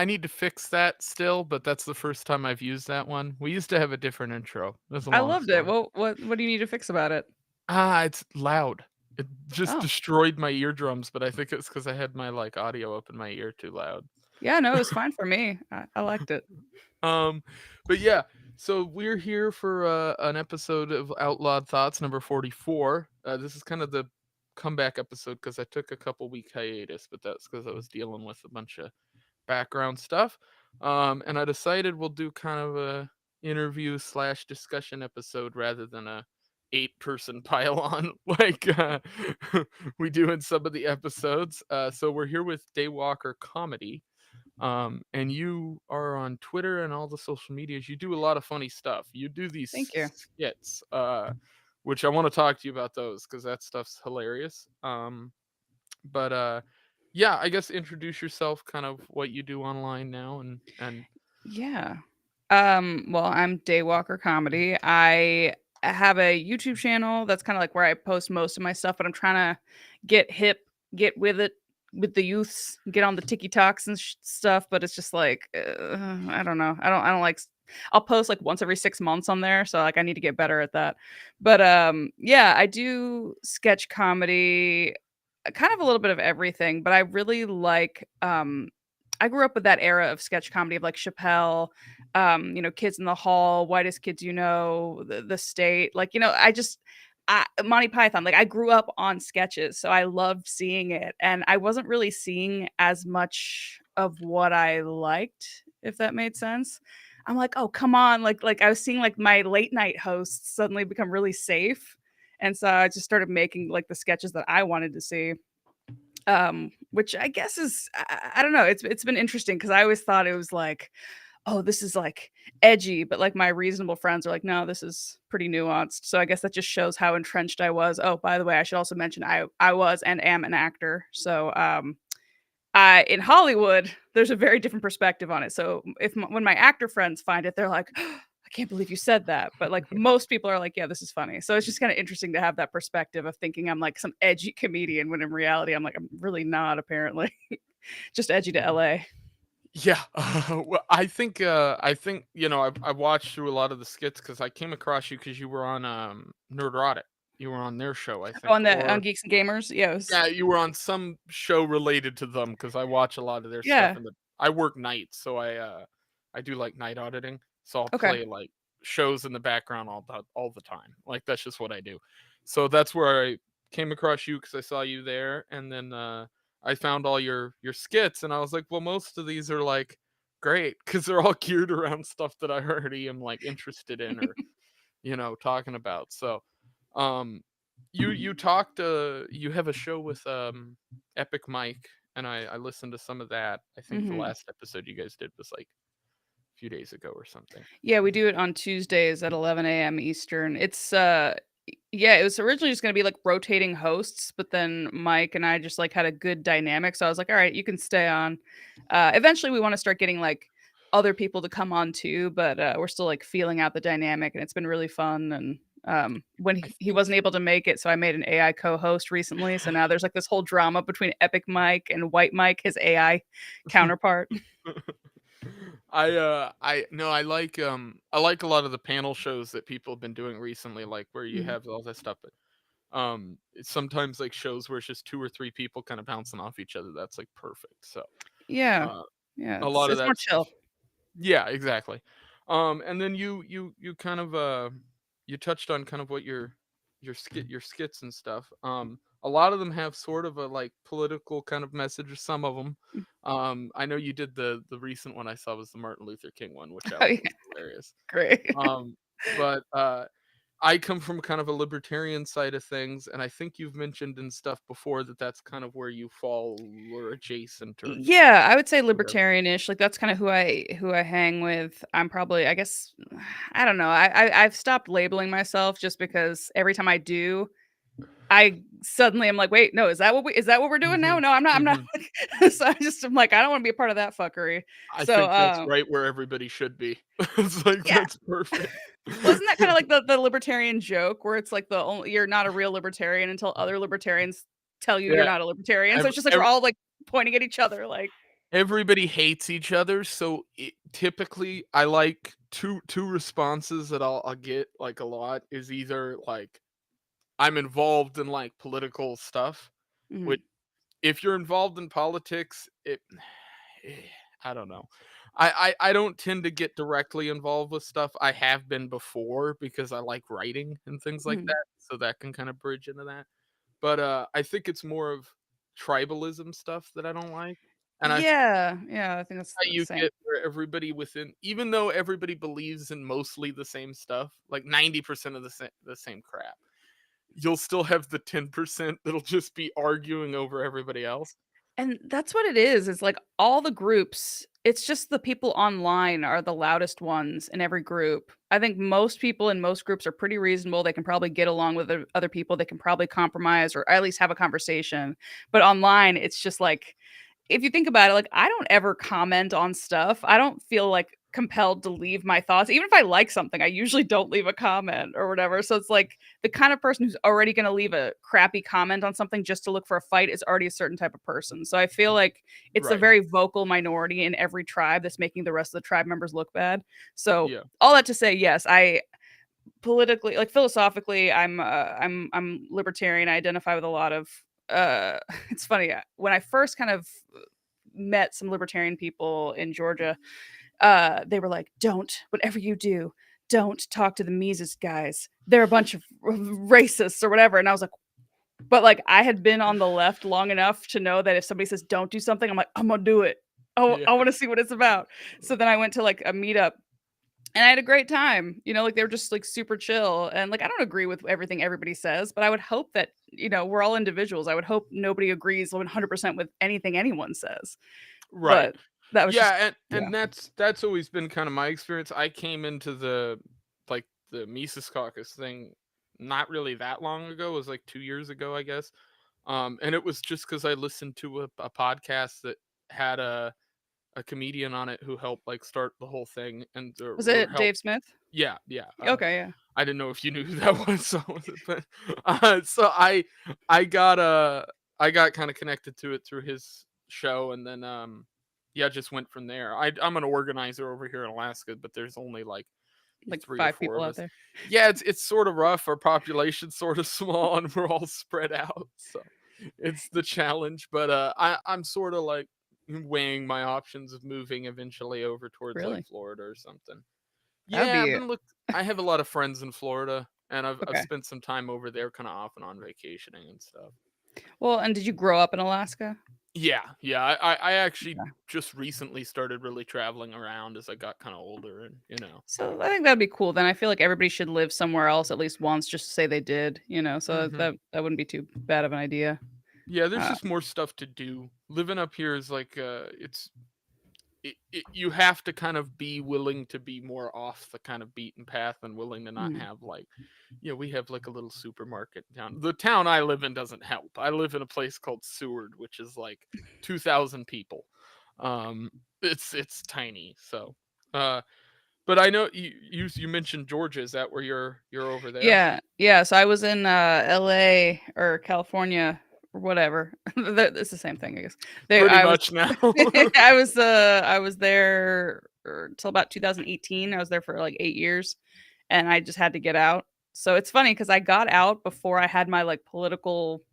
I need to fix that still, but that's the first time I've used that one. We used to have a different intro. That's a I long loved it. story. Well, what do you need to fix about it? It's loud. It just Oh, destroyed my eardrums, but I think it's because I had my, like, audio up in my ear too loud. yeah, no, it was fine for me. I liked it. Um, but yeah, so we're here for, an episode of Outlawed Thoughts number 44. This is kind of the comeback episode because I took a couple week hiatus, but that's because I was dealing with a bunch of background stuff. And I decided we'll do kind of a interview slash discussion episode rather than a 8-person pile on like we do in some of the episodes. So we're here with Daywalker Comedy. And you are on Twitter and all the social medias. You do a lot of funny stuff. You do these Thank you. skits, which I want to talk to you about those because that stuff's hilarious. But yeah, I guess introduce yourself, kind of what you do online now, and Yeah. Well, I'm Daywalker Comedy. I have a YouTube channel that's kind of like where I post most of my stuff, but I'm trying to get hip, get with it with the youths, get on the TikToks and stuff. But it's just like I don't know. I don't like. I'll post like once every 6 months on there, so like I need to get better at that. But yeah, I do sketch comedy, kind of a little bit of everything. But I really like I grew up with that era of sketch comedy of like Chappelle, Kids in the Hall, Whitest Kids You Know, the State. Like, Monty Python. Like, I grew up on sketches, so I loved seeing it, and I wasn't really seeing as much of what I liked, if that made sense. I'm like, oh come on, like I was seeing like my late night hosts suddenly become really safe, and so I just started making like the sketches that I wanted to see, which I guess is I don't know, it's been interesting because I always thought it was like, oh, this is like edgy, but like my reasonable friends are like, no, this is pretty nuanced. So I guess that just shows how entrenched I was. Oh, by the way, I should also mention I was and am an actor. So I in Hollywood, there's a very different perspective on it. So when my actor friends find it, they're like, I can't believe you said that. But like most people are like, yeah, this is funny. So it's just kind of interesting to have that perspective of thinking I'm like some edgy comedian when in reality I'm like I'm really not apparently. Just edgy to LA. yeah. Well, I think I watched through a lot of the skits because I came across you because you were on Nerdrotic. You were on their show, I think, On or Geeks and Gamers. Yeah, it was, yeah, you were on some show related to them because I watch a lot of their stuff. yeah. And I work nights, so I do like night auditing. So I'll Okay. play like shows in the background all the time. Like that's just what I do. So that's where I came across you because I saw you there, and then I found all your skits, and I was like, well, most of these are like great because they're all geared around stuff that I already am like interested in or talking about. So um you talked you have a show with Epic Mike, and I listened to some of that. I think the Mhm. last episode you guys did was like a few days ago or something. Yeah, we do it on Tuesdays at 11 a.m. Eastern. It's yeah, it was originally just gonna be like rotating hosts, but then Mike and I just like had a good dynamic. So I was like, all right, you can stay on. Eventually we want to start getting like other people to come on too, but we're still like feeling out the dynamic and it's been really fun. And when I he think wasn't able to make it, so I made an AI co-host recently. So now there's like this whole drama between Epic Mike and White Mike, his AI counterpart. I no, I like a lot of the panel shows that people have been doing recently, like where you Mhm. have all that stuff. But it's sometimes like shows where it's just two or three people kind of bouncing off each other. That's like perfect. So Yeah. uh Yeah, a it's lot of it's more that stuff. chill. Yeah, exactly. And then you kind of you touched on kind of what your skits and stuff. A lot of them have sort of a like political kind of message, or some of them. Mm. I know you did the recent one I saw was the Martin Luther King one, which I Oh, thought yeah, was hilarious. great. But I come from kind of a libertarian side of things, and I think you've mentioned and stuff before that that's kind of where you fall or adjacent or Yeah, I would say whatever. libertarian-ish, like, that's kinda who I hang with. I'm probably I guess I don't know, I've stopped labeling myself just because every time I do, I suddenly am like, "Wait, no, is that what we're doing now? Mhm, No, I'm not." mhm. So I'm like, "I don't wanna be a part of that fuckery." I So, think that's right where everybody should be. It's like, yeah. that's perfect. Well, isn't that kinda like the libertarian joke where it's like the only you're not a real libertarian until other libertarians tell you you're Yeah, not a libertarian, so ev it's just like we're ev all, like, pointing at each other like, everybody hates each other, so typically I like two responses that I'll get like a lot is either like I'm involved in like political stuff, which Mhm. if you're involved in politics, eh, I don't know. I don't tend to get directly involved with stuff. I have been before because I like writing and things like Mhm. that, so that can kind of bridge into that. But I think it's more of tribalism stuff that I don't like, and I Yeah, yeah, I think that's how the you same. get where everybody within even though everybody believes in mostly the same stuff, like 90% of the same crap, you'll still have the 10% that'll just be arguing over everybody else. And that's what it is. It's like all the groups, it's just the people online are the loudest ones in every group. I think most people in most groups are pretty reasonable. They can probably get along with other people. They can probably compromise or at least have a conversation. But online, it's just like if you think about it, like, I don't ever comment on stuff. I don't feel, like, compelled to leave my thoughts. Even if I like something, I usually don't leave a comment or whatever. So it's like the kind of person who's already gonna leave a crappy comment on something just to look for a fight is already a certain type of person. So I feel like it's a Right. very vocal minority in every tribe that's making the rest of the tribe members look bad. So Yeah. all that to say, yes, I politically, like, philosophically, I'm libertarian. I identify with a lot of it's funny, when I first kind of met some libertarian people in Georgia, they were like, "Don't, whatever you do, don't talk to the Mises guys. They're a bunch of racists or whatever." And I was like, but like I had been on the left long enough to know that if somebody says don't do something, I'm like, I'm gonna do it. Oh, Yeah. I want to see what it's about. So then I went to like a meetup and I had a great time. Like they were just like super chill. And like I don't agree with everything everybody says, but I would hope that, we're all individuals. I would hope nobody agrees 100% with anything anyone says. Right. But that was just Yeah, yeah. and that's always been kind of my experience. I came into like the Mises Caucus thing not really that long ago. It was like 2 years ago, I guess. And it was just because I listened to a podcast that had a comedian on it who helped like start the whole thing and Was or it help. Dave Smith? Yeah, yeah. Okay, yeah. I didn't know if you knew who that was, so but so I got I got kind of connected to it through his show, and then yeah, just went from there. I'm an organizer over here in Alaska, but there's only like Like three or five four people of out us. there. Yeah, it's sort of rough. Our population's sort of small, and we're all spread out, so it's the challenge. But I'm sort of like weighing my options of moving eventually over towards like Really? Florida or something. That would Yeah, I've be been look I have a lot of friends in Florida, and I've okay. spent some time over there kinda off and on vacationing and stuff. Well, and did you grow up in Alaska? Yeah, yeah, I actually Okay. just recently started really traveling around as I got kinda older and, So I think that'd be cool. Then I feel like everybody should live somewhere else at least once just to say they did. So Mhm. that wouldn't be too bad of an idea. Yeah, there's Uh, just more stuff to do. Living up here is like, you have to kind of be willing to be more off the kind of beaten path and willing to not mhm. have like we have like a little supermarket down. The town I live in doesn't help. I live in a place called Seward, which is like 2,000 people. Um, it's tiny. So, uh, but I know you mentioned Georgia. Is that where you're over there? Yeah, yeah. So I was in LA or California or whatever. It's the same thing, I guess. They Pretty I was much now. I was there until about 2018. I was there for like 8 years and I just had to get out. So it's funny because I got out before I had my like political,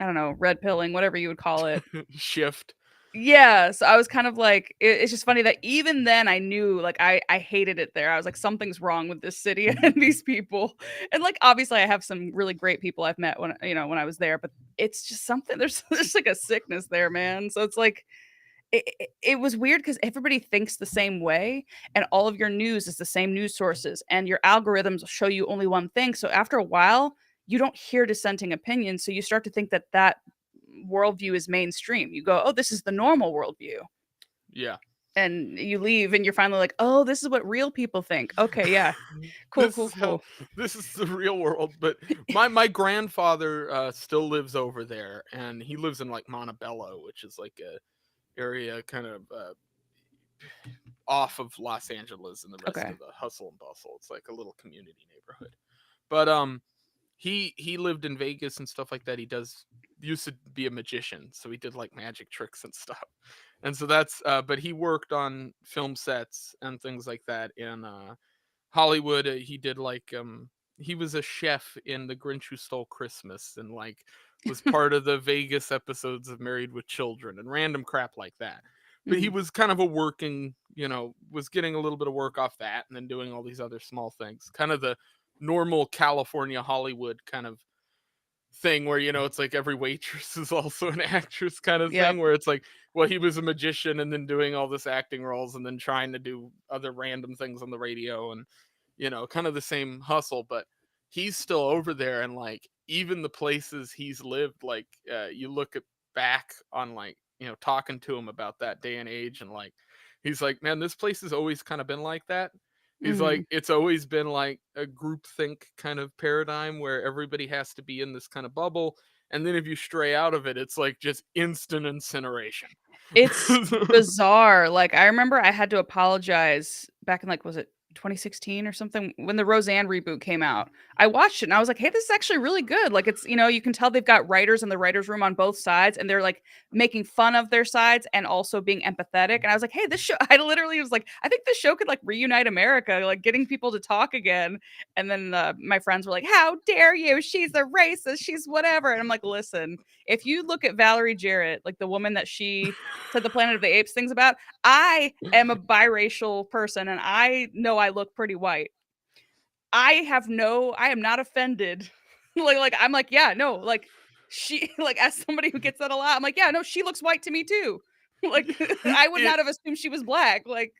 I don't know, red pilling, whatever you would call it. Shift. Yeah, so I was kind of like it's just funny that even then I knew like I hated it there. I was like something's wrong with this city and these people. And like obviously I have some really great people I've met when I was there, but it's just something there's like a sickness there, man. So it's like it was weird because everybody thinks the same way and all of your news is the same news sources and your algorithms show you only one thing. So after a while, you don't hear dissenting opinions. So you start to think that worldview is mainstream. You go, oh, this is the normal worldview. Yeah. And you leave and you're finally like, oh, this is what real people think. Okay, yeah. Cool, this cool, is how cool. this is the real world. But my grandfather still lives over there, and he lives in like Montebello, which is like a area kind of off of Los Angeles and the rest Okay. of the hustle and bustle. It's like a little community neighborhood. But he lived in Vegas and stuff like that. He does used to be a magician, so he did like magic tricks and stuff. And so that's but he worked on film sets and things like that in Hollywood. He did like he was a chef in The Grinch Who Stole Christmas, and like was part of the Vegas episodes of Married with Children and random crap like that. But he Mhm. was kind of a working, was getting a little bit of work off that and then doing all these other small things. Kind of the normal California Hollywood kind of thing where it's like every waitress is also an actress kind of Yep. thing, where it's like, well, he was a magician and then doing all this acting roles and then trying to do other random things on the radio, and kind of the same hustle. But he's still over there, and like even the places he's lived, like you look at back on, like, talking to him about that day and age, and like he's like, man, this place has always kind of been like that. He's Mhm. like, it's always been like a group think kind of paradigm where everybody has to be in this kind of bubble. And then if you stray out of it, it's like just instant incineration. It's bizarre, like, I remember I had to apologize back in, like, was it 2016 or something when the Roseanne reboot came out. I watched it and I was like, "Hey, this is actually really good." Like, it's you can tell they've got writers in the writers' room on both sides, and they're, like, making fun of their sides and also being empathetic, and I was like, "Hey, this show." I literally was like, "I think this show could, like, reunite America, like, getting people to talk again." And then, my friends were like, "How dare you? She's a racist, she's whatever." And I'm like, "Listen, if you look at Valerie Jarrett, like, the woman that she said the Planet of the Apes things about, I am a biracial person and I know I look pretty white. I am not offended." Like I'm like, yeah, no, like she like as somebody who gets that a lot, I'm like, yeah, no, she looks white to me too. Like I would it not have assumed she was black. Like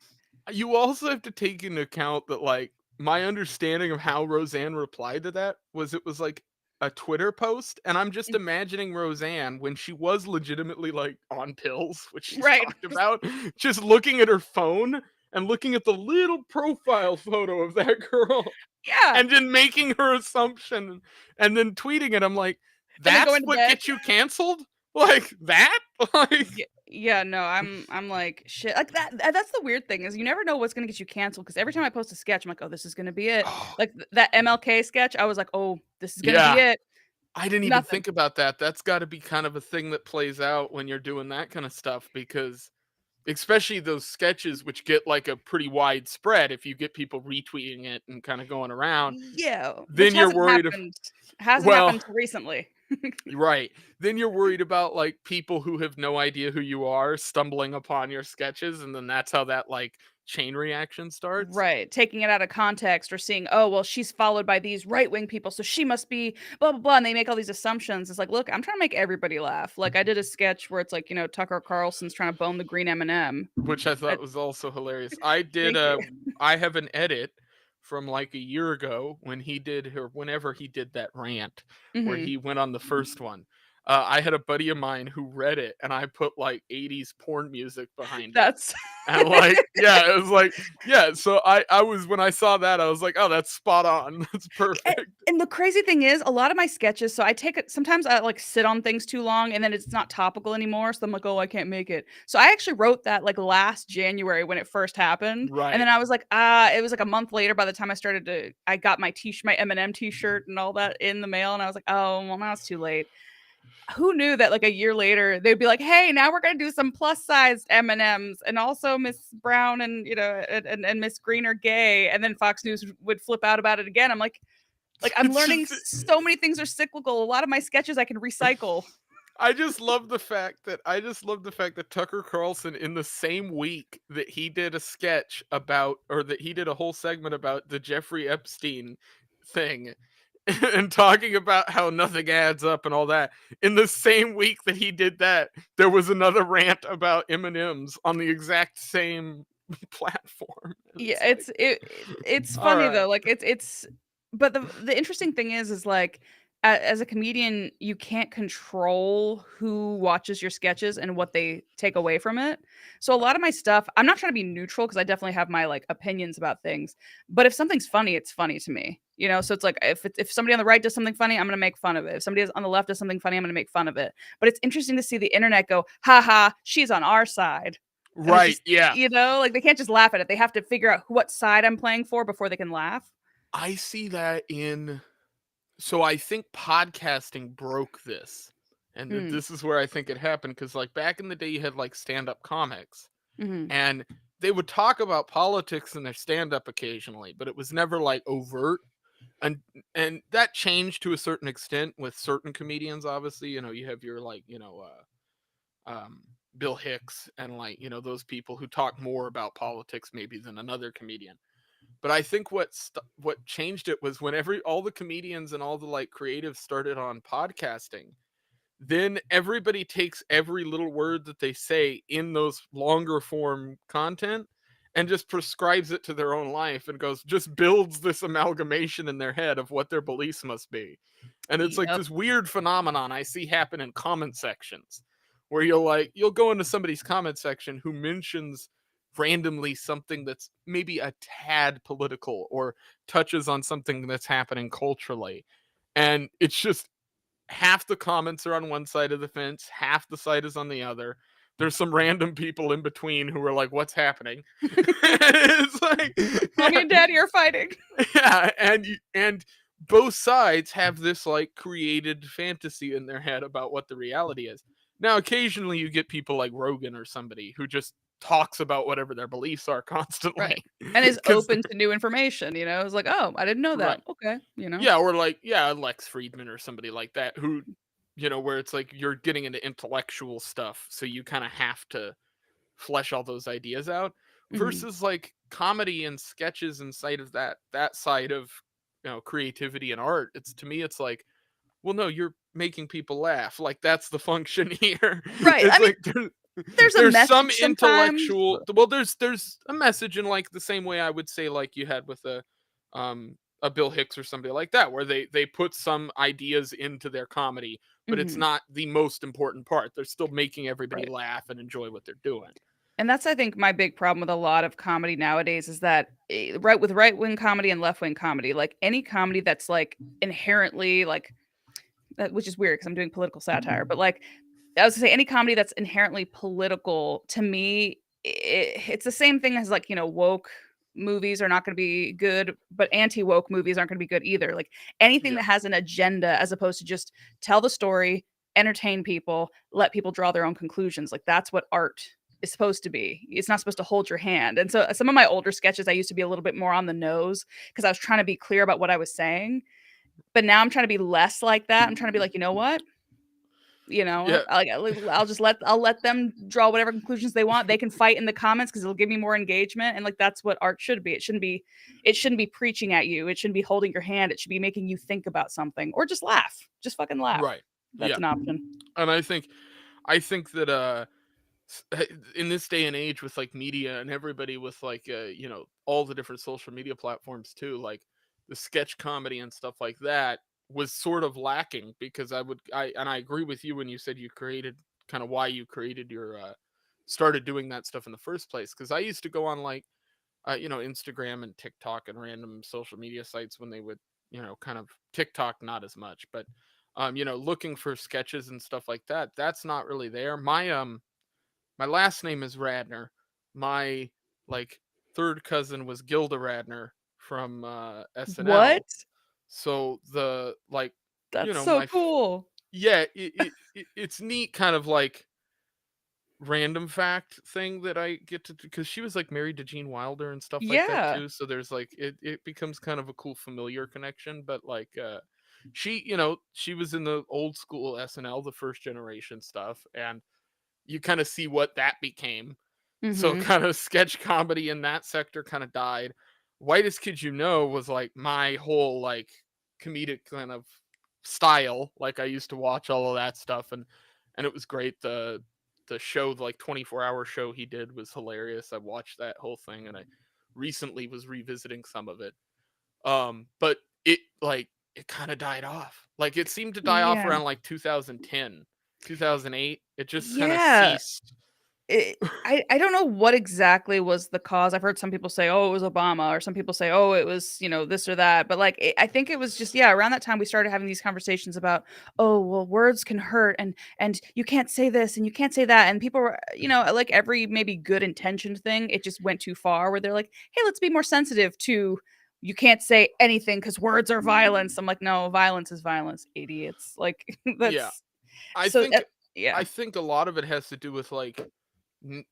You also have to take into account that, like, my understanding of how Roseanne replied to that was it was like a Twitter post, and I'm just imagining Roseanne when she was legitimately like on pills, which she's right. talked about, just looking at her phone and looking at the little profile photo of that girl Yeah. and then making her assumption and then tweeting it. I'm like, And then that's going to what bed. gets you canceled? Like that? Like Yeah, no, I'm like shit. Like that's the weird thing is you never know what's gonna get you canceled because every time I post a sketch, I'm like, oh, this is gonna be it. Like that MLK sketch, I was like, oh, this is gonna be yeah. it. I didn't even Nothing. think about that. That's gotta be kind of a thing that plays out when you're doing that kinda stuff, because especially those sketches which get, like, a pretty wide spread, if you get people retweeting it and kinda going around, Yeah, which then you're worried of hasn't well, happened till recently. right. Then you're worried about, like, people who have no idea who you are stumbling upon your sketches, and then that's how that, like, chain reaction starts. Right, taking it out of context or seeing, "Oh, well, she's followed by these right-wing people, so she must be blah, blah, blah," and they make all these assumptions. It's like, "Look, I'm trying to make everybody laugh." Like, I did a sketch where it's like, Tucker Carlson's trying to bone the green M&M. Which I Uh, thought was also hilarious. I did thank you. I have an edit from like a year ago when he did, or whenever he did that rant where Mhm. he went on the first one. I had a buddy of mine who read it, and I put like 80s porn music behind it. That's And like, yeah, it was like, yeah, so I was, when I saw that, I was like, "Oh, that's spot on. That's A perfect." and the crazy thing is a lot of my sketches so I take it sometimes I, like, sit on things too long, and then it's not topical anymore, so I'm like, "Oh, I can't make it." So I actually wrote that, like, last January when it first happened, and Right. then I was like, it was, like, a month later by the time I got my Eminem T-shirt and all that in the mail, and I was like, "Oh, well, now it's too late." Who knew that, like, a year later, they'd be like, "Hey, now we're gonna do some plus-sized M&Ms, and also Miss Brown and, and Miss Green are gay," and then Fox News would flip out about it again. I'm like, I'm It's learning just so many things are cyclical. A lot of my sketches I can recycle. I just love the fact that Tucker Carlson, in the same week that he did a sketch about, or that he did a whole segment about the Jeffrey Epstein thing, and talking about how nothing adds up and all that, in the same week that he did that, there was another rant about M&Ms on the exact same platform. And Yeah, it's like, it's all funny right. though, like, it's but the interesting thing is, like, as a comedian, you can't control who watches your sketches and what they take away from it. So a lot of my stuff I'm not trying to be neutral because I definitely have my, like, opinions about things, but if something's funny, it's funny to me, you know? So it's like, if somebody on the right does something funny, I'm gonna make fun of it. If somebody on the left does something funny, I'm gonna make fun of it. But it's interesting to see the internet go, "Ha ha, she's on our side." And it's Right, just yeah. like, they can't just laugh at it. They have to figure out what side I'm playing for before they can laugh. I see that in, so I think podcasting broke this. And Mm. this is where I think it happened, because like back in the day you had like stand-up comics, Mhm. and they would talk about politics in their stand-up occasionally, but it was never like overt. and and that changed to a certain extent with certain comedians. Obviously, you have your like, Bill Hicks, and like, those people who talk more about politics maybe than another comedian. But I think what changed it was when all the comedians and all the like creatives started on podcasting. Then everybody takes every little word that they say in those longer form content and just prescribes it to their own life, and just builds this amalgamation in their head of what their beliefs must be. And it's like Yep. this weird phenomenon I see happen in comment sections, where you'll go into somebody's comment section who mentions randomly something that's maybe a tad political, or touches on something that's happening culturally, and it's just half the comments are on one side of the fence, half the side is on the other. There's some random people in between who are like, "What's happening?" It's like, Mommy yeah, and Daddy are fighting. yeah, and both sides have this like created fantasy in their head about what the reality is. Now, occasionally you get people like Rogan or somebody who just talks about whatever their beliefs are Right. constantly, And is because open to new information, It's like, "Oh, I didn't know that." right. Okay. Yeah, or like, yeah, Lex Friedman or somebody like that, who, where it's like you're getting into intellectual stuff, so you kind of have to flesh all those ideas out, Mhm. versus like comedy and sketches inside of that side of, creativity and art. It's, to me, it's like, well, no, you're making people laugh. Like, that's the function here. Right. I It's mean, like there's a there's some message sometimes, intellectual, but well, there's a message in like the same way I would say like you had with a Bill Hicks or somebody like that, where they put some ideas into their comedy, but it's Mhm. not the most important part. They're still making everybody Right. laugh and enjoy what they're doing. And that's, I think, my big problem with a lot of comedy nowadays is that right wing comedy and left wing comedy, like any comedy that's like inherently like which is weird because I'm doing political satire, but like I was gonna say any comedy that's inherently political to me, it's the same thing as like woke movies are not going to be good, but anti woke movies aren't going to be good either. Like anything Yeah. that has an agenda as opposed to just tell the story, entertain people, let people draw their own conclusions. Like that's what art is supposed to be. It's not supposed to hold your hand. And so some of my older sketches, I used to be a little bit more on the nose because I was trying to be clear about what I was saying. But now I'm trying to be less like that. I'm trying to be like, you know what? Yeah. I'll let them draw whatever conclusions they want. They can fight in the comments because it'll give me more engagement. And like that's what art should be. It shouldn't be preaching at you. It shouldn't be holding your hand. It should be making you think about something or just laugh. Just fucking laugh. Right. That's Yeah. an option. And I think that in this day and age with like media and everybody with like, all the different social media platforms too, like the sketch comedy and stuff like that was sort of lacking, because I agree with you when you said you created, kind of why you created your started doing that stuff in the first place, because I used to go on like, Instagram and TikTok and random social media sites when they would, kind of, TikTok not as much, but looking for sketches and stuff like that. That's not really there. My last name is Radner. My like third cousin was Gilda Radner from What? SNL. So the like, That's so my cool. yeah, it's neat, kind of like random fact thing that I get to, because she was like married to Gene Wilder and stuff like that Yeah. too. So there's like, it becomes kind of a cool familiar connection. But like, she was in the old school SNL, the first generation stuff, and you kind of see what that became. So Mm-hmm. kind of sketch comedy in that sector kind of died. Whitest Kid You Know was like my whole like comedic kind of style. Like I used to watch all of that stuff, and it was great. The show, the like 24-hour show he did, was hilarious. I watched that whole thing, and I recently was revisiting some of it. But it kind of died off. Like it seemed to die off Yeah. around like 2010, 2008. It just kind of Yeah. ceased. I don't know what exactly was the cause. I've heard some people say, "Oh, it was Obama," or some people say, "Oh, it was, this or that." But like, I think it was just, yeah, around that time we started having these conversations about, "Oh, well, words can hurt, and you can't say this and you can't say that." And people were, like every maybe good intentioned thing, it just went too far. Where they're like, "Hey, let's be more sensitive to." You can't say anything because words are violence. I'm like, no, violence is violence, idiots. Like Yeah. that's. I So think yeah. I think a lot of it has to do with like n-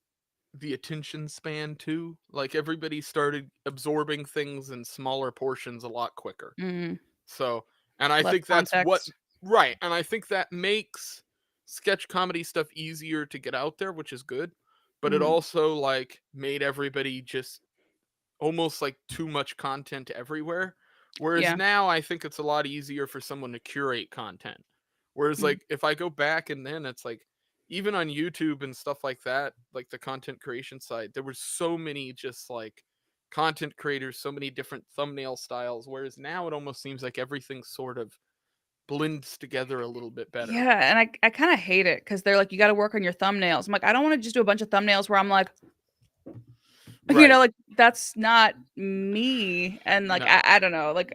the attention span too. Like everybody started absorbing things in smaller portions a lot quicker. Mm, So, and I less think that's what context. right, and I think that makes sketch comedy stuff easier to get out there, which is good. But it Mhm. also like made everybody just almost like too much content everywhere. Whereas Yeah. now I think it's a lot easier for someone to curate content. Whereas Mhm. like if I go back and then it's like even on YouTube and stuff like that, like the content creation side, there were so many just like content creators, so many different thumbnail styles. Whereas now it almost seems like everything sort of blends together a little bit better. Yeah, and I kinda hate it because 'cause they're like, "You gotta work on your thumbnails." I'm like, "I don't wanna just do a bunch of thumbnails where I'm like, Right. like, that's not me." And, like, No. I don't know, like,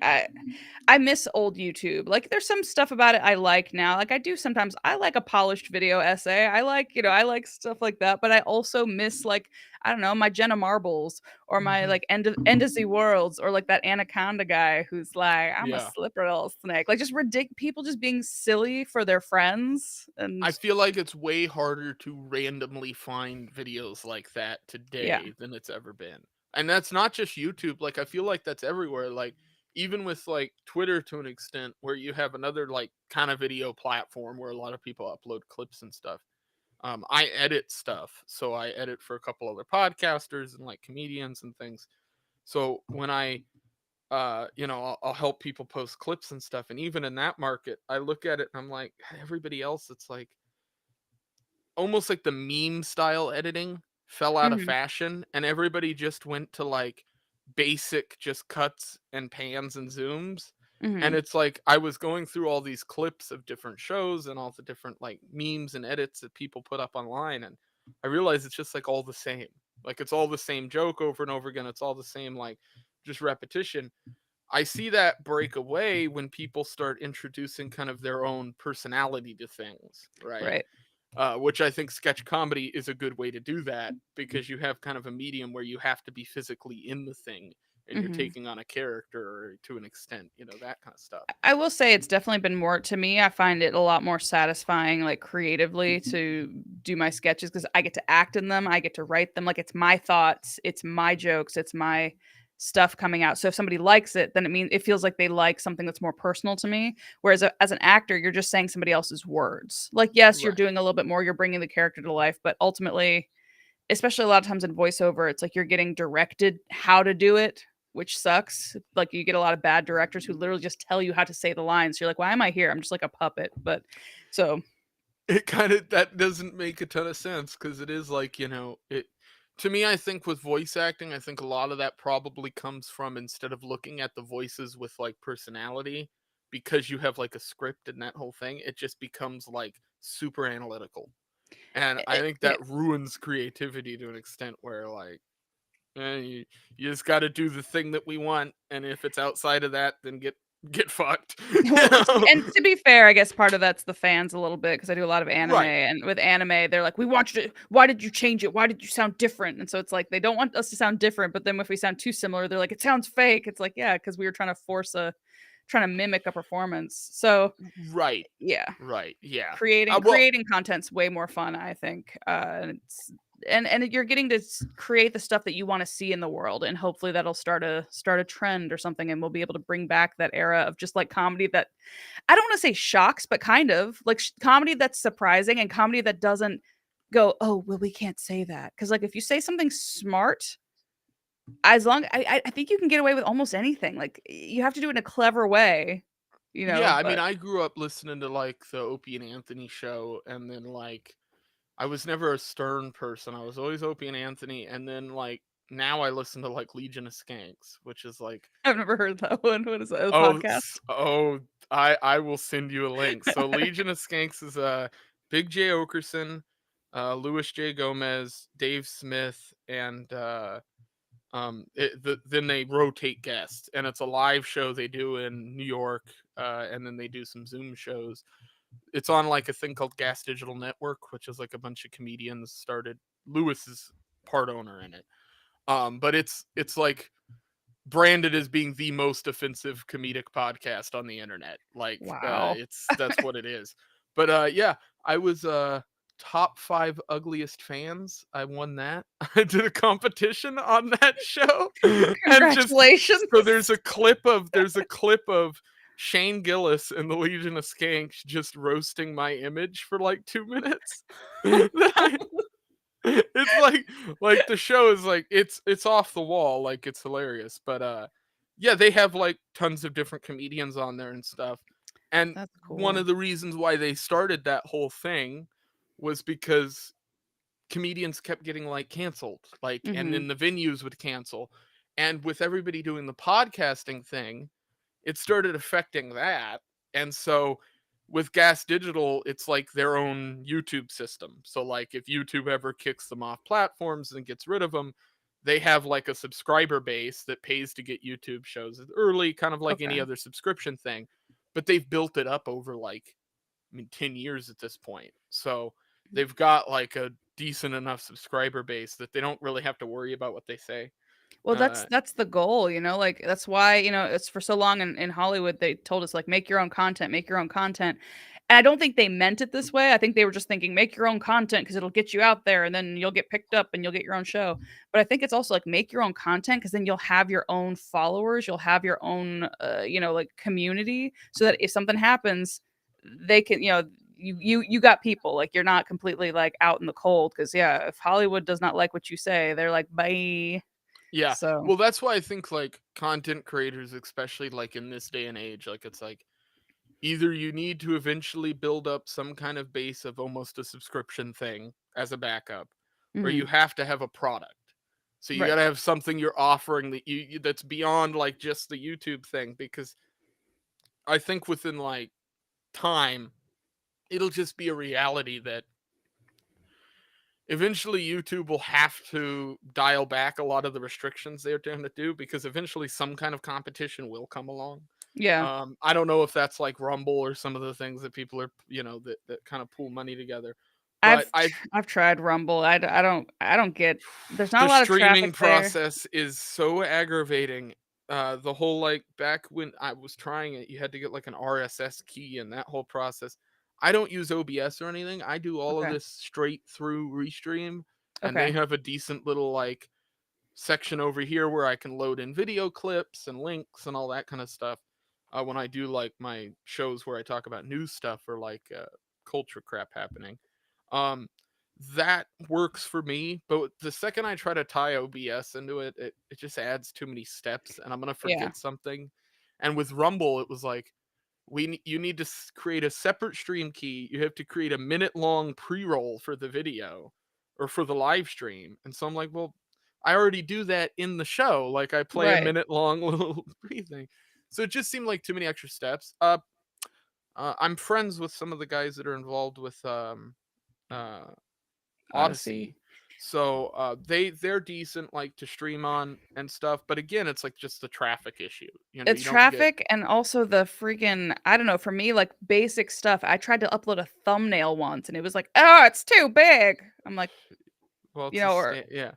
I miss old YouTube. Like, there's some stuff about it I like now. Like, I do sometimes I like a polished video essay. I like, I like stuff like that, but I also miss, like, I don't know, my Jenna Marbles or my, Hmm. like, End of the Worlds or, like, that Anaconda guy who's like, "I'm a Yeah. slippery little snake." Like, just people just being silly for their friends and I feel like it's way harder to randomly find videos like that yeah. today than it's ever been. And that's not just YouTube. Like I feel like that's everywhere. Like even with like Twitter to an extent where you have another like kind of video platform where a lot of people upload clips and stuff. I edit stuff. So I edit for a couple other podcasters and like comedians and things. So when I I'll help people post clips and stuff. And even in that market, I look at it and I'm like, everybody else, it's like almost like the meme style editing fell out of Mhm. fashion and everybody just went to like basic just cuts and pans and zooms. And Mhm. it's like I was going through all these clips of different shows and all the different like memes and edits that people put up online and I realized it's just like all the same. Like it's all the same joke over and over again. It's all the same like just repetition. I see that break away when people start introducing kind of their own personality to things, right? Right. Which I think sketch comedy is a good way to do that because you have kind of a medium where you have to be physically in the thing and you're Mhm. taking on a character to an extent, that kind of stuff. I will say it's definitely been more to me, I find it a lot more satisfying, like, creatively to do my sketches because I get to act in them, I get to write them, like, it's my thoughts, it's my jokes, it's my stuff coming out, so if somebody likes it, then it feels like they like something that's more personal to me, whereas as an actor, you're just saying somebody else's words. Like, yes, you're Right. doing a little bit more, you're bringing the character to life, but ultimately especially a lot of times in voiceover, it's like you're getting directed how to do it, which sucks. Like, you get a lot of bad directors who literally just tell you how to say the lines. You're like, "Why am I here? I'm just like a puppet." But so It kind of that doesn't make a ton of sense because it is like, it to me I think with voice acting, I think a lot of that probably comes from instead of looking at the voices with like personality because you have like a script and that whole thing, it just becomes like super analytical. And I think yeah. that ruins creativity to an extent where like you just got to do the thing that we want, and if it's outside of that, then get fucked. Well, to be fair, I guess part of that's the fans a little bit because I do a lot of anime, Right. and with anime, they're like, "We want you to. Why did you change it? Why did you sound different?" And so it's like they don't want us to sound different, but then if we sound too similar, they're like, "It sounds fake." It's like, yeah, because we were trying to mimic a performance. So Right. yeah. Right. Yeah. Well, Creating content's way more fun, I think, and it's and you're getting to create the stuff that you want to see in the world, and hopefully that'll start a trend or something, and we'll be able to bring back that era of just like comedy that I don't want to say shocks, but kind of like comedy that's surprising and comedy that doesn't go, oh well, we can't say that because like if you say something smart, as long I think you can get away with almost anything. Like you have to do it in a clever way, yeah. I mean, but I grew up listening to like the Opie and Anthony show, and then like I was never a Stern person. I was always Opie and Anthony, and then like now I listen to like Legion of Skanks, which is like I've never heard that one. What is that? A oh podcast? oh I will send you a link. So Legion of Skanks is Big J Okerson, Louis J Gomez, Dave Smith, and then they rotate guests, and it's a live show they do in New York, and then they do some Zoom shows. It's on like a thing called Gas Digital Network, which is like a bunch of comedians started. Lewis is part owner in it. But it's like branded as being the most offensive comedic podcast on the internet. Like Wow. it's that's what it is. But yeah, I was top 5 ugliest fans. I won that. I did a competition on that show, and just so Congratulations. there's a clip of Shane Gillis and the Legion of Skanks just roasting my image for like 2 minutes. That it's like the show is like it's off the wall, like it's hilarious. But yeah, they have like tons of different comedians on there and stuff. And That's one cool. of the reasons why they started that whole thing was because comedians kept getting like canceled, like, and Mhm. then the venues would cancel. And with everybody doing the podcasting thing, it started affecting that. And so with Gas Digital, it's like their own YouTube system. So like if YouTube ever kicks them off platforms and gets rid of them, they have like a subscriber base that pays to get YouTube shows early, kind of like any Okay. other subscription thing. But they've built it up over like, I mean, 10 years at this point. So they've got like a decent enough subscriber base that they don't really have to worry about what they say. Well, Uh, that's the goal, like that's why, it's for so long in Hollywood they told us like make your own content, make your own content. And I don't think they meant it this way. I think they were just thinking make your own content because it'll get you out there and then you'll get picked up and you'll get your own show. But I think it's also like make your own content because then you'll have your own followers, you'll have your own like community so that if something happens, they can, you got people like you're not completely like out in the cold because yeah, if Hollywood does not like what you say, they're like bye. Yeah. So Well, that's why I think like content creators, especially like in this day and age, like it's like either you need to eventually build up some kind of base of almost a subscription thing as a backup, or you mhm. have to have a product. So you got Right. to have something you're offering that that's beyond like just the YouTube thing, because I think within like time it'll just be a reality that eventually YouTube will have to dial back a lot of the restrictions they're trying to do, because eventually some kind of competition will come along. Yeah. I don't know if that's like Rumble or some of the things that people are, that kind of pool money together. But I've tried Rumble. I don't get there's not the a lot of streaming traffic there. process is so aggravating. The whole like back when I was trying it, you had to get like an RSS key and that whole process. I don't use OBS or anything. I do all of Okay. this straight through Restream, and they Okay. have a decent little like section over here where I can load in video clips and links and all that kind of stuff. When I do like my shows where I talk about news stuff or like culture crap happening, um, that works for me. But the second I try to tie OBS into it, it just adds too many steps, and I'm gonna Yeah. forget something. And with Rumble, it was like you need to create a separate stream key. You have to create a minute long pre roll for the video or for the live stream. And so I'm like, well, I already do that in the show. Like I play a Right. minute long little pre thing. So it just seemed like too many extra steps. I'm friends with some of the guys that are involved with uh, Odyssey. Odyssey. So they're decent like to stream on and stuff, but again, it's like just the traffic issue. It's You don't get. traffic and also the freaking I don't know, for me, like basic stuff. I tried to upload a thumbnail once and it was like, oh, it's too big. I'm like, Well, or yeah,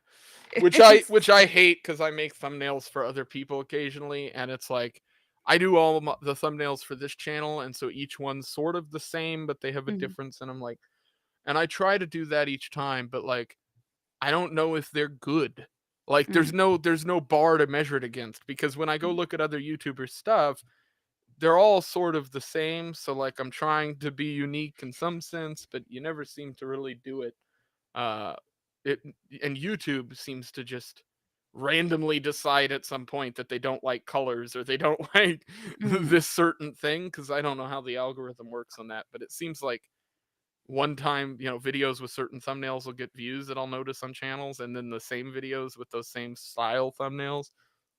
it's which I hate because I make thumbnails for other people occasionally, and it's like I do all the thumbnails for this channel, and so each one's sort of the same, but they have a mhm, difference, and I'm like, and I try to do that each time, but like I don't know if they're good. Like mhm, there's no bar to measure it against, because when I go mhm, look at other YouTubers stuff, they're all sort of the same. So like I'm trying to be unique in some sense, but you never seem to really do it. Uh, it and YouTube seems to just randomly decide at some point that they don't like colors or they don't like mhm, this certain thing, because I don't know how the algorithm works on that, but it seems like one time, videos with certain thumbnails will get views that I'll notice on channels, and then the same videos with those same style thumbnails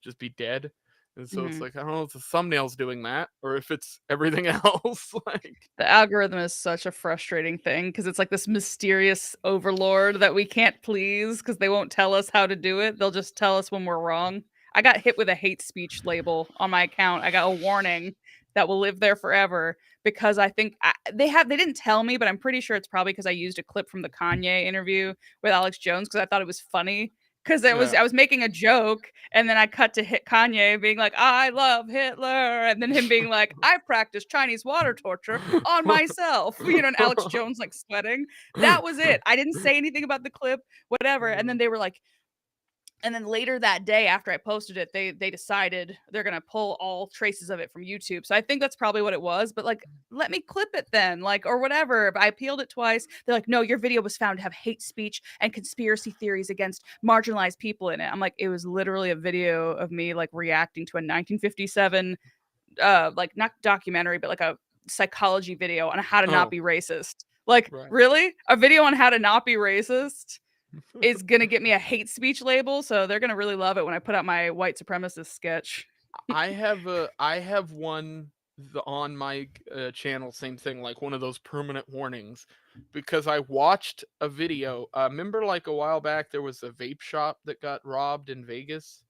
just be dead. And so it's mhm. like I don't know if the thumbnail's doing that or if it's everything else. Like, The algorithm is such a frustrating thing because it's like this mysterious overlord that we can't please because they won't tell us how to do it. They'll just tell us when we're wrong. I got hit with a hate speech label on my account. I got a warning that will live there forever because I think they didn't tell me, but I'm pretty sure it's probably because I used a clip from the Kanye interview with Alex Jones because I thought it was funny because Yeah. I was making a joke, and then I cut to hit Kanye being like, "I love Hitler," and then him being like, "I practiced Chinese water torture on myself," and Alex Jones like sweating. That was it. I didn't say anything about the clip, whatever. And then they were like, and then later that day after I posted it, they decided they're gonna pull all traces of it from YouTube. So I think that's probably what it was. But like, let me clip it then, like, or whatever. If I appealed it twice, they're like, no, your video was found to have hate speech and conspiracy theories against marginalized people in it. I'm like, it was literally a video of me like reacting to a 1957 like not documentary, but like a psychology video on how to not Oh, be racist. Like, right. really? A video on how to not be racist? Is gonna get me a hate speech label, so they're gonna really love it when I put out my white supremacist sketch. I have one on my channel, same thing, like one of those permanent warnings, because I watched a video. Remember, like a while back, there was a vape shop that got robbed in Vegas.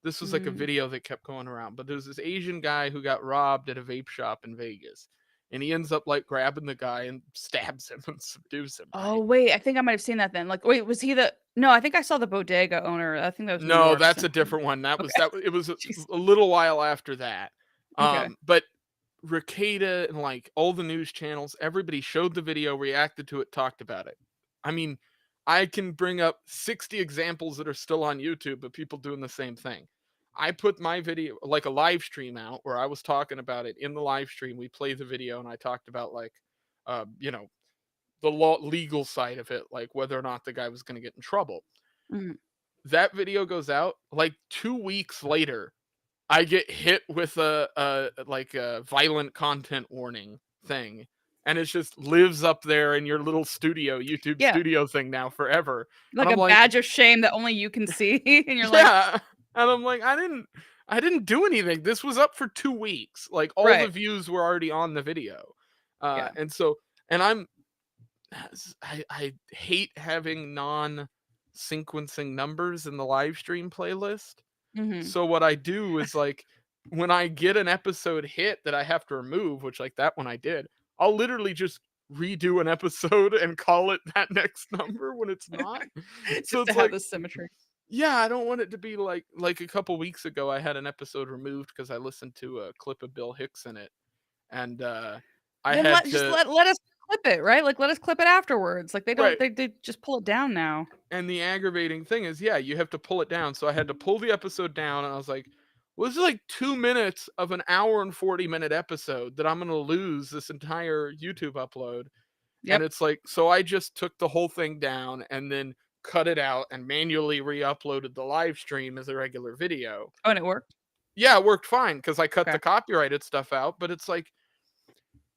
This was like a Mm. video that kept going around, but there was this Asian guy who got robbed at a vape shop in Vegas, and he ends up like grabbing the guy and stabs him and subdues him. Oh, Right? wait, I think I might have seen that then. Like, wait, was he the no, I think I saw the bodega owner. I think that was New No, York that's a something. different one. That was Okay. that. It was Jeez. a little while after that. Okay. But Ricada and like all the news channels, everybody showed the video, reacted to it, talked about it. I mean, I can bring up 60 examples that are still on YouTube of people doing the same thing. I put my video, like a live stream out where I was talking about it in the live stream. We play the video and I talked about like, you know, the legal side of it, like whether or not the guy was going to get in trouble. Mhm. That video goes out like 2 weeks later. I get hit with a like a violent content warning thing, and it just lives up there in your little studio, YouTube Yeah, studio thing now forever. And like I'm a like, badge of shame that only you can see, and you're like, yeah. And I'm like, I didn't do anything. This was up for 2 weeks. Like all the right, views were already on the video. yeah, And so and I hate having non sequencing numbers in the live stream playlist. mhm. So what I do is like when I get an episode hit that I have to remove, which like that one I did, I'll literally just redo an episode and call it that next number when it's not. So Just to it's have like, the symmetry. yeah, I don't want it to be like a couple weeks ago I had an episode removed because I listened to a clip of Bill Hicks in it, and I Then had let just to let us clip it, right? Like, let us clip it afterwards. Like, they don't right. they just pull it down now. And the aggravating thing is, yeah, you have to pull it down. So I had to pull the episode down, and I was like, well, this is like 2 minutes of an hour and 40-minute episode that I'm going to lose this entire YouTube upload. And Yep. it's like, so I just took the whole thing down and then cut it out and manually re uploaded the live stream as a regular video. Oh, and it worked? Yeah, it worked fine because I cut Okay. the copyrighted stuff out. But it's like,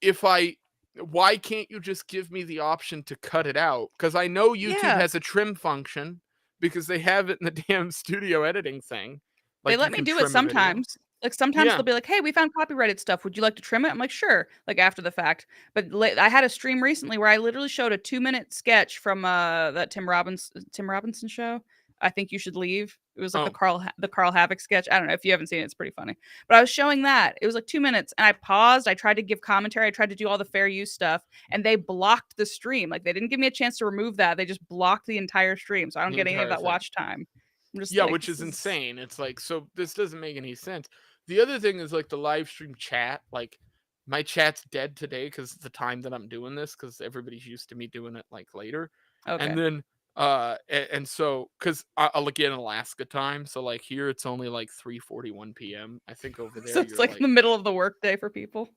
if I why can't you just give me the option to cut it out? Because I know YouTube Yeah. has a trim function because they have it in the damn studio editing thing. They Like you let me can do it trim a video. sometimes. Like, sometimes Yeah. they'll be like, "Hey, we found copyrighted stuff. Would you like to trim it?" I'm like, "Sure," like, after the fact. But I had a stream recently where I literally showed a 2-minute sketch from, that Tim Robinson show, I Think You Should Leave. It was like Oh, The Carl Havoc sketch. I don't know if you haven't seen it, it's pretty funny. But I was showing that. It was like 2 minutes, and I paused, I tried to give commentary, I tried to do all the fair use stuff, and they blocked the stream. Like, they didn't give me a chance to remove that, they just blocked the entire stream, so I don't the get any of entire that thing. watch time. I'm just Yeah, like, which "This is is." insane. It's like, so this doesn't make any sense. The other thing is like the live stream chat. Like my chat's dead today because the time that I'm doing this, because everybody's used to me doing it like later. And Okay. then and so because I'll again Alaska time, so like here it's only like 3:41 p.m. I think over So there it's you're like in like, the middle of the workday for people.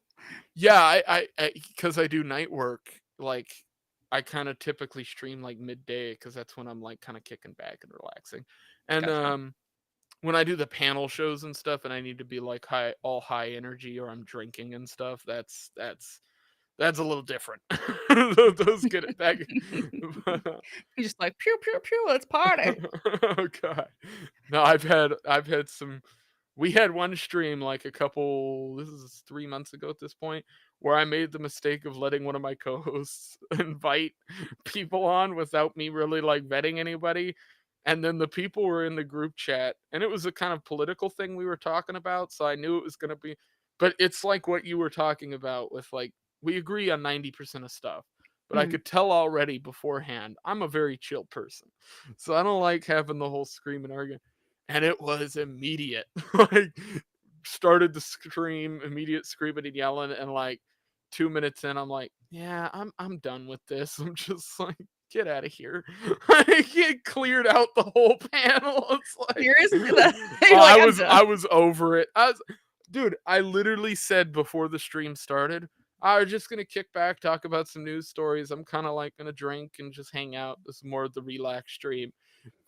yeah, because I do night work, like I kind of typically stream like midday because that's when I'm like kind of kicking back and relaxing. And Gotcha. when I do the panel shows and stuff and I need to be like high energy or I'm drinking and stuff, that's a little different. Those get it back. He's just like, "Pew, pew, pew, let's party." Oh god. No, I've had some we had one stream like a couple this is 3 months ago at this point where I made the mistake of letting one of my co-hosts invite people on without me really like vetting anybody. And then the people were in the group chat and it was a kind of political thing we were talking about. So I knew it was gonna be but it's like what you were talking about with like we agree on 90% of stuff. but I could tell already beforehand I'm a very chill person. So I don't like having the whole scream and argument. And it was immediate. Like started the scream, immediate screaming and yelling, and like 2 minutes in, I'm like, yeah, I'm done with this. I'm just like, get out of here. I get cleared out the whole panel. It's like Seriously? oh, You're like, "I'm done." I was over it. Dude, I literally said before the stream started, I was just gonna kick back, talk about some news stories. I'm kind of like gonna drink and just hang out. This is more of the relaxed stream.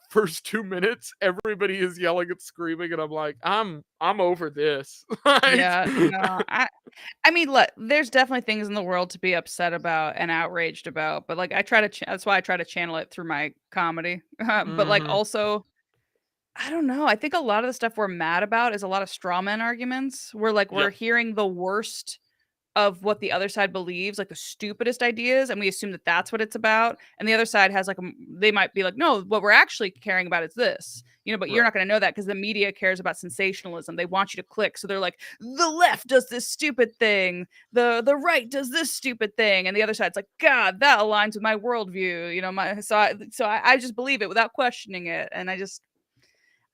First 2 minutes, everybody is yelling and screaming, and I'm like, I'm over this. Like, Yeah, no, I mean, look, there's definitely things in the world to be upset about and outraged about, but, like, I try to that's why I try to channel it through my comedy. But, like, hmm also, I don't know, I think a lot of the stuff we're mad about is a lot of straw man arguments where, like, we're Yep. hearing the worst of what the other side believes, like the stupidest ideas, and we assume that that's what it's about. And the other side has like they might be like, no, what we're actually caring about is this, but you're Right. not going to know that because the media cares about sensationalism. They want you to click, so they're like, the left does this stupid thing, the right does this stupid thing, and the other side's like, God, that aligns with my worldview. I just believe it without questioning it, and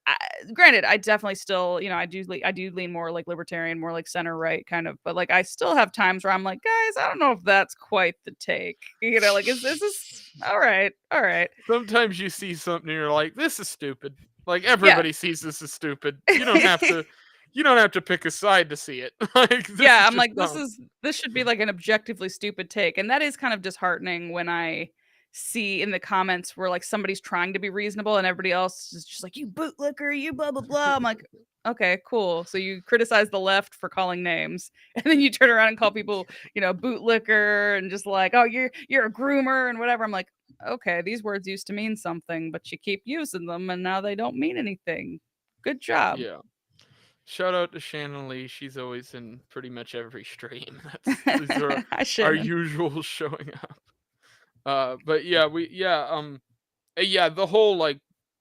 I, granted, I definitely still, I do lean more like libertarian, more like center right kind of, but like I still have times where I'm like, guys, I don't know if that's quite the take. Like is this all right? All right. Sometimes you see something and you're like, this is stupid. Like Yeah. everybody sees this is stupid. You don't have to pick a side to see it. Like this Yeah, is I'm just like, dumb. this should be like an objectively stupid take. And that is kind of disheartening when I see in the comments where like somebody's trying to be reasonable and everybody else is just like, you bootlicker, you blah blah blah. I'm like, okay, cool. So you criticize the left for calling names, and then you turn around and call people, bootlicker and just like, oh, you're a groomer and whatever. I'm like, okay, these words used to mean something, but you keep using them and now they don't mean anything. Good job. Yeah. Shout out to Shannon Lee. She's always in pretty much every stream. These are Hi, our Shannon. usual showing up. But yeah, yeah, the whole like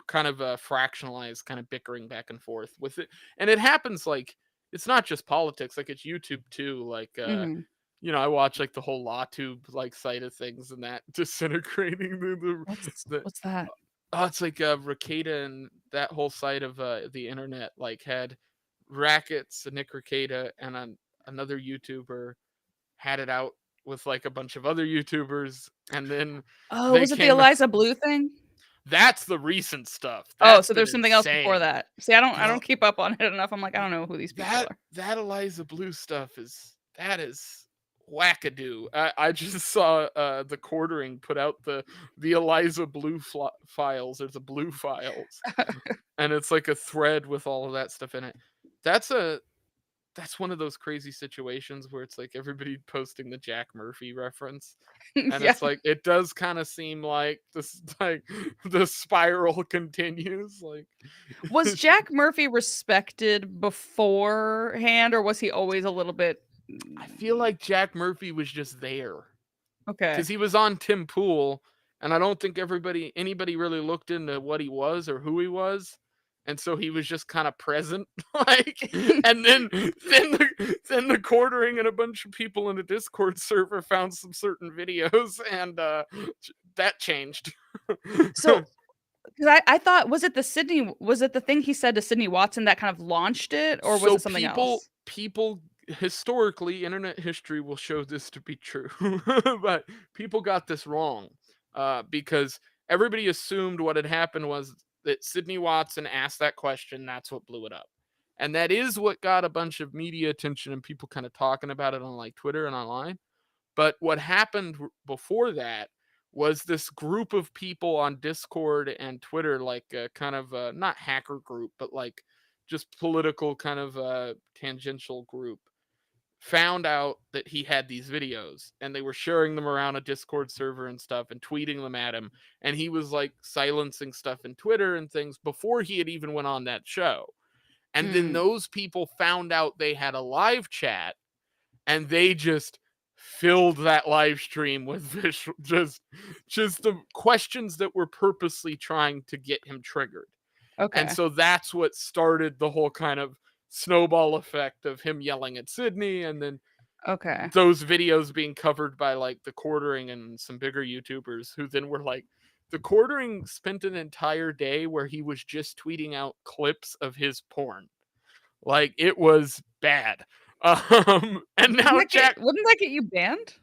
kind of fractionalized kind of bickering back and forth with it, and it happens like it's not just politics. Like it's YouTube too. Like Mhm. I watch like the whole LawTube like side of things and that disintegrating the What's that? oh, it's like Ricada and that whole side of the internet like had Rackets, Nick Ricada, and another YouTuber had it out with like a bunch of other YouTubers, and then Oh, they was it the came. Eliza Blue thing? That's the recent stuff. Oh, That's so been there's something else before insane. that. See, I don't The keep up on it enough. I'm like, I don't know who these people are. that Eliza Blue stuff is wackadoo. I just saw the quartering put out the Eliza Blue files or the Blue files, and it's like a thread with all of that stuff in it. That's a that's one of those crazy situations where it's like everybody posting the Jack Murphy reference. And Yeah. it's like it does kind of seem like this like the spiral continues. Like Was Jack Murphy respected beforehand, or was he always a little bit I feel like Jack Murphy was just there because okay. he was on Tim Pool, and I don't think anybody really looked into what he was or who he was, and so he was just kind of present, like, and then the quartering and a bunch of people in a Discord server found some certain videos, and that changed. So, 'cause I thought, was it the thing he said to Sydney Watson that kind of launched it, or was So it something else? people historically, internet history will show this to be true, but people got this wrong because everybody assumed what had happened was that Sydney Watson asked that question. That's what blew it up, and that is what got a bunch of media attention and people kind of talking about it on like Twitter and online. But what happened before that was this group of people on Discord and Twitter, like kind of not hacker group, but like just political kind of tangential group, found out that he had these videos and they were sharing them around a Discord server and stuff and tweeting them at him. And he was like silencing stuff in Twitter and things before he had even went on that show. And then Mm, those people found out they had a live chat and they just filled that live stream with just the questions that were purposely trying to get him triggered. And okay. so that's what started the whole kind of snowball effect of him yelling at Sydney, and then Okay. those videos being covered by like the Quartering and some bigger YouTubers who then were like, the Quartering spent an entire day where he was just tweeting out clips of his porn. Like it was bad. And now Jack, Wouldn't that get you banned?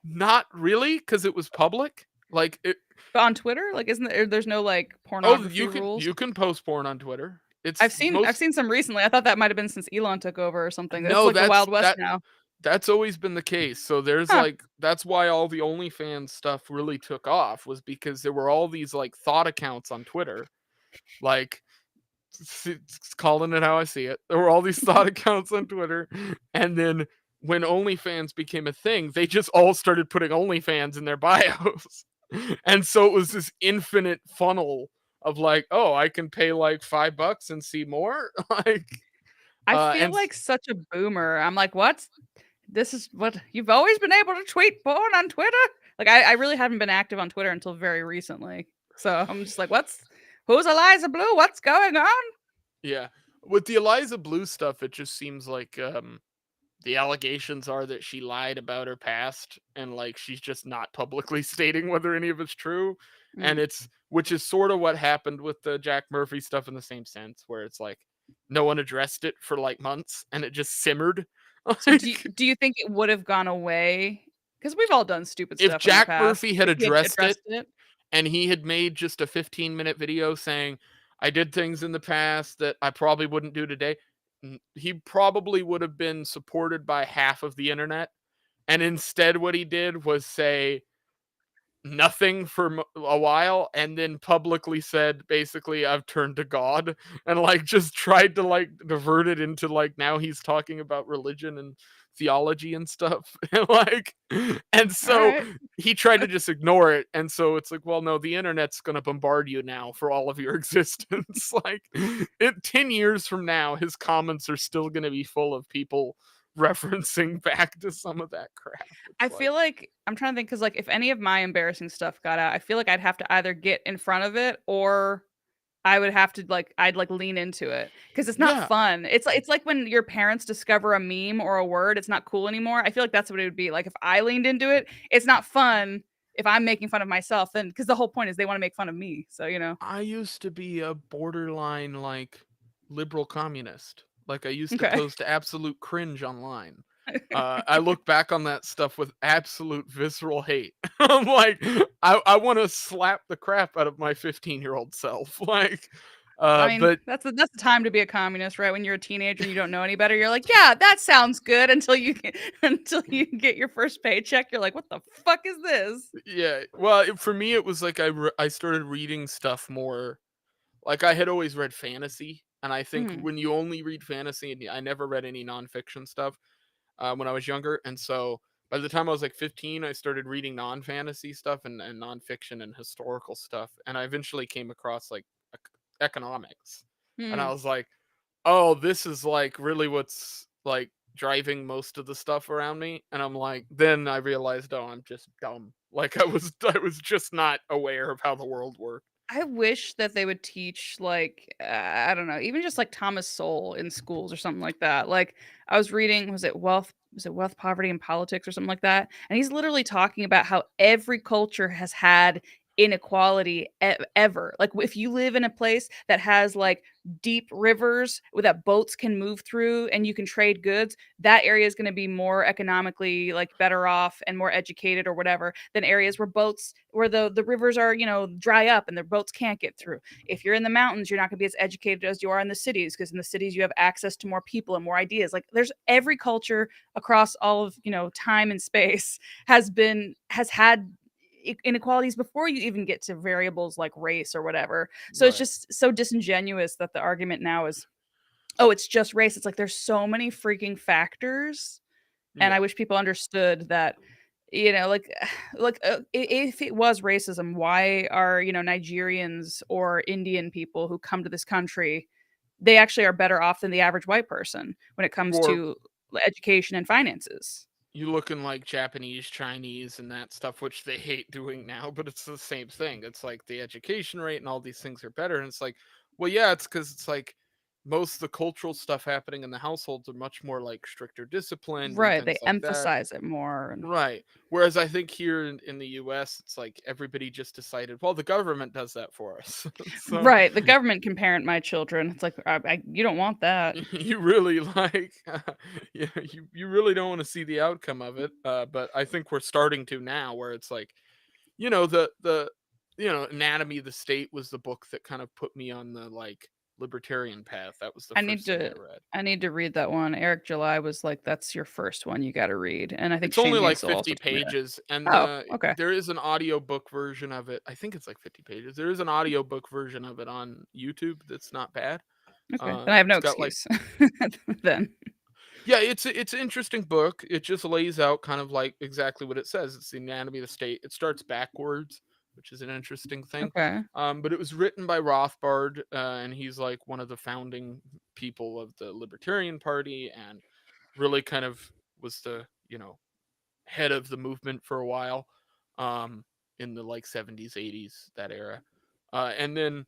not really, because it was public. Like it, But on Twitter? Like, isn't there's no, like, oh, pornography rules? you can post porn on Twitter. I've It's seen I've most seen some recently. I thought that might have been since Elon took over or something. It's no, like the Wild West now. that's always been the case. So there's Huh. like that's why all the OnlyFans stuff really took off, was because there were all these like thought accounts on Twitter, like calling it how I see it. There were all these thought accounts on Twitter, and then when OnlyFans became a thing, they just all started putting OnlyFans in their bios. And so it was this infinite funnel of like, oh, I can pay like $5 and see more. Like I feel and like such a boomer. I'm like, "What? This is what you've always been able to tweet porn on Twitter?" Like, I really haven't been active on Twitter until very recently. So, I'm just like, who's Eliza Blue? What's going on?" yeah. With the Eliza Blue stuff, it just seems like the allegations are that she lied about her past, and like she's just not publicly stating whether any of it's true. And Mm. it's which is sort of what happened with the Jack Murphy stuff in the same sense, where it's like no one addressed it for like months and it just simmered. So Like do you think it would have gone away? Because 'Cause we've all done stupid if stuff in our Jack past, Murphy had if he had addressed it addressed it? and he had made just a 15-minute video saying, I did things in the past that I probably wouldn't do today, he probably would have been supported by half of the internet. And instead, what he did was say nothing for a while and then publicly said, basically, I've turned to God, and like just tried to like divert it into like now he's talking about religion and theology and stuff. And like, and so Alright. he tried to just ignore it. And so it's like, well, no, the internet's going to bombard you now for all of your existence. Like, 10 years from now, his comments are still going to be full of people referencing back to some of that crap. I It's like, feel like I'm trying to think because, like, if any of my embarrassing stuff got out, I feel like I'd have to either get in front of it or I would have to, like I'd, like, lean into it because it's not yeah, fun. It's like when your parents discover a meme or a word, it's not cool anymore. I feel like that's what it would be. Like, if I leaned into it, it's not fun if I'm making fun of myself, then because the whole point is they wanna make fun of me, so, you know? I used to be a borderline like liberal communist. Like I used to Okay. post absolute cringe online. I look back on that stuff with absolute visceral hate. I'm like, I want to slap the crap out of my 15-year-old self. Like, I mean, but that's the time to be a communist, right? When you're a teenager and you don't know any better, you're like, "Yeah, that sounds good," until you get until you get your first paycheck, you're like, "What the fuck is this?" yeah, well, for me, it was like I started reading stuff more. Like I had always read fantasy, and I think Mhm. when you only read fantasy, and I never read any nonfiction stuff when I was younger. And so by the time I was like 15, I started reading non fantasy stuff and nonfiction and historical stuff. And I eventually came across like economics. And I Hmm. was like, oh, this is like really what's like driving most of the stuff around me. And I'm like, then I realized, oh, I'm just dumb. Like I was just not aware of how the world worked. I wish that they would teach, like, I don't know, even just, like, Thomas Sowell in schools or something like that. Like, I was reading was it Wealth, Poverty, and Politics or something like that? And he's literally talking about how every culture has had inequality ever. Like, if you live in a place that has, like, deep rivers that boats can move through and you can trade goods, that area is gonna be more economically, like, better off and more educated or whatever than areas where the rivers are, dry up and the boats can't get through. If you're in the mountains, you're not gonna be as educated as you are in the cities because in the cities you have access to more people and more ideas. Like, there's every culture across all of, time and space has had inequalities before you even get to variables like race or whatever. So it's Right. just so disingenuous that the argument now is, oh, it's just race. It's like there's so many freaking factors, and I Yeah. wish people understood that, like, if it was racism, why are, Nigerians or Indian people who come to this country, they actually are better off than the average white person when it comes Or to education and finances. you look in like Japanese, Chinese, and that stuff, which they hate doing now, but it's the same thing. It's like the education rate and all these things are better. And it's like, well, yeah, it's because it's like most of the cultural stuff happening in the households are much more like stricter disciplined and Right, things they like that. emphasize it more and Right. Whereas I think here in the US, it's like everybody just decided, well, the government does that for us. So right, the government can parent my children. It's like, I you don't want that. you really like, yeah, you really don't want to see the outcome of it. But I think we're starting to now, where it's like, the Anatomy of the State was the book that kind of put me on the like libertarian path. That was the I need first thing I to read. I need to read that one. Eric July was like, "That's your first one you gotta read," and I think It's Shane only like Hazel 50 also told me that. pages, and Oh, okay, there is an audiobook version of it. I think it's like 50 pages. There is an audiobook version of it on YouTube that's not bad. okay, then I have no It's got like, excuse then. yeah, it's an interesting book. It just lays out kind of like exactly what it says. It's the anatomy of the state. It starts backwards, which is an interesting thing. Okay. But it was written by Rothbard, and he's like one of the founding people of the Libertarian Party, and really kind of was the head of the movement for a while, um, in the like 70s, 80s, that era. And then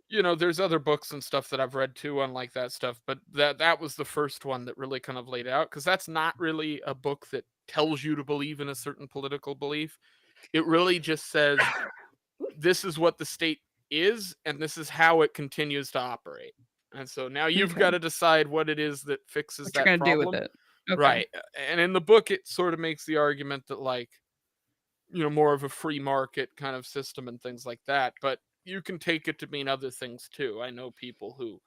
there's other books and stuff that I've read too on like that stuff, but that was the first one that really kind of laid it out, because that's not really a book that tells you to believe in a certain political belief. It really just says this is what the state is, and this is how it continues to operate. And so now you've got Okay. to decide what it is that fixes What you're that gonna do with problem. it. Okay. Right. And in the book, it sort of makes the argument that, like, more of a free market kind of system and things like that. But you can take it to mean other things too. I know people who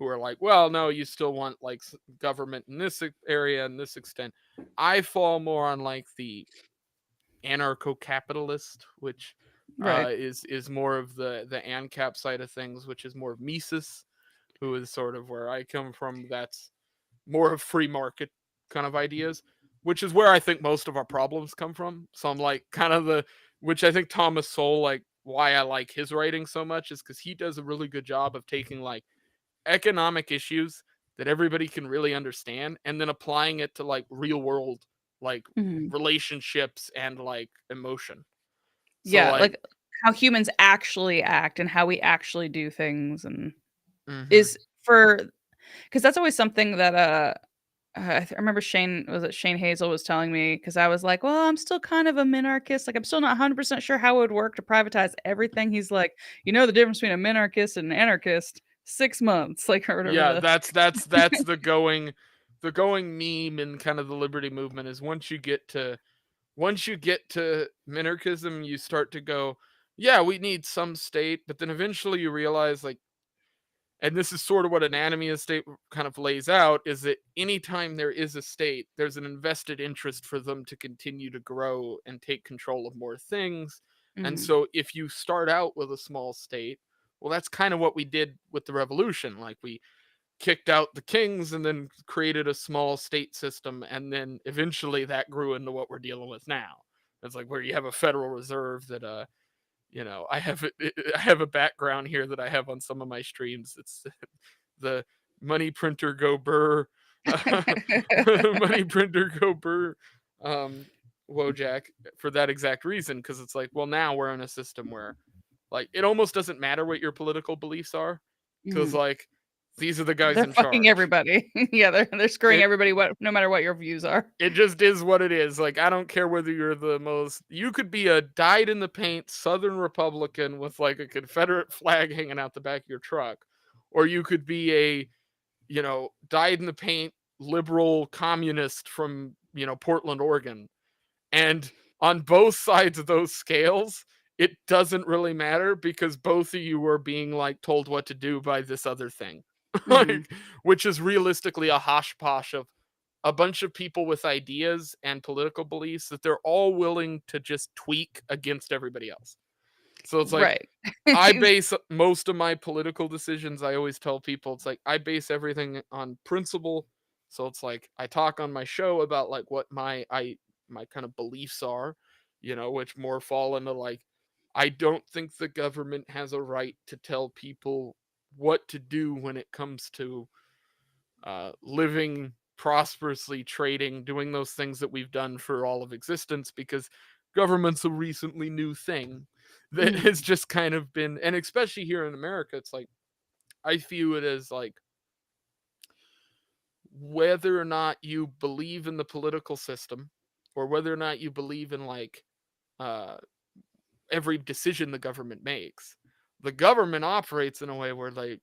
are like, well, no, you still want like government in this area and this extent. I fall more on like the anarcho-capitalist, which Right. is more of the ANCAP side of things, which is more of Mises, who is sort of where I come from. That's more of free market kind of ideas, which is where I think most of our problems come from. So I'm like kind of which I think Thomas Sowell, like why I like his writing so much is because he does a really good job of taking like economic issues that everybody can really understand and then applying it to like real world, like Mhm. relationships and like emotion. So Yeah, like, like, how humans actually act and how we actually do things and mhm. is for because that's always something that, I remember Shane Hazel was telling me because I was like, "Well, I'm still kind of a minarchist, like, I'm still not 100% sure how it would work to privatize everything." He's like, "You know the difference between a minarchist and an anarchist? 6 months," like, or whatever Yeah, the that's the going meme in kind of the liberty movement is once you get to minarchism, you start to go, yeah, we need some state, but then eventually you realize, like, and this is sort of what anatomy of state kind of lays out, is that anytime there is a state, there's an invested interest for them to continue to grow and take control of more things. And Mhm. so if you start out with a small state, well, that's kind of what we did with the revolution. Like, we kicked out the kings and then created a small state system, and then eventually that grew into what we're dealing with now. It's like where you have a federal reserve that I have a background here that I have on some of my streams. It's the money printer go burr, money printer go burr, um Wojak, for that exact reason, because it's like, well, now we're in a system where like it almost doesn't matter what your political beliefs are, because Mhm. like these are the guys They're in fucking charge. everybody. Yeah, they're screwing it everybody what no matter what your views are. it just is what it is. Like, I don't care whether you're the most, you could be a dyed in the paint Southern Republican with like a Confederate flag hanging out the back of your truck, or you could be a, dyed in the paint liberal communist from, Portland, Oregon. And on both sides of those scales, it doesn't really matter, because both of you are being like told what to do by this other thing. Mhm. Like, which is realistically a hosh posh of a bunch of people with ideas and political beliefs that they're all willing to just tweak against everybody else. So it's like, Right. I base most of my political decisions, I always tell people, it's like I base everything on principle. So it's like I talk on my show about like what my kind of beliefs are, which more fall into like, I don't think the government has a right to tell people what to do when it comes to living prosperously, trading, doing those things that we've done for all of existence, because government's a recently new thing that has Mhm. just kind of been, and especially here in America, it's like I view it as like whether or not you believe in the political system, or whether or not you believe in like uh, every decision the government makes, the government operates in a way where like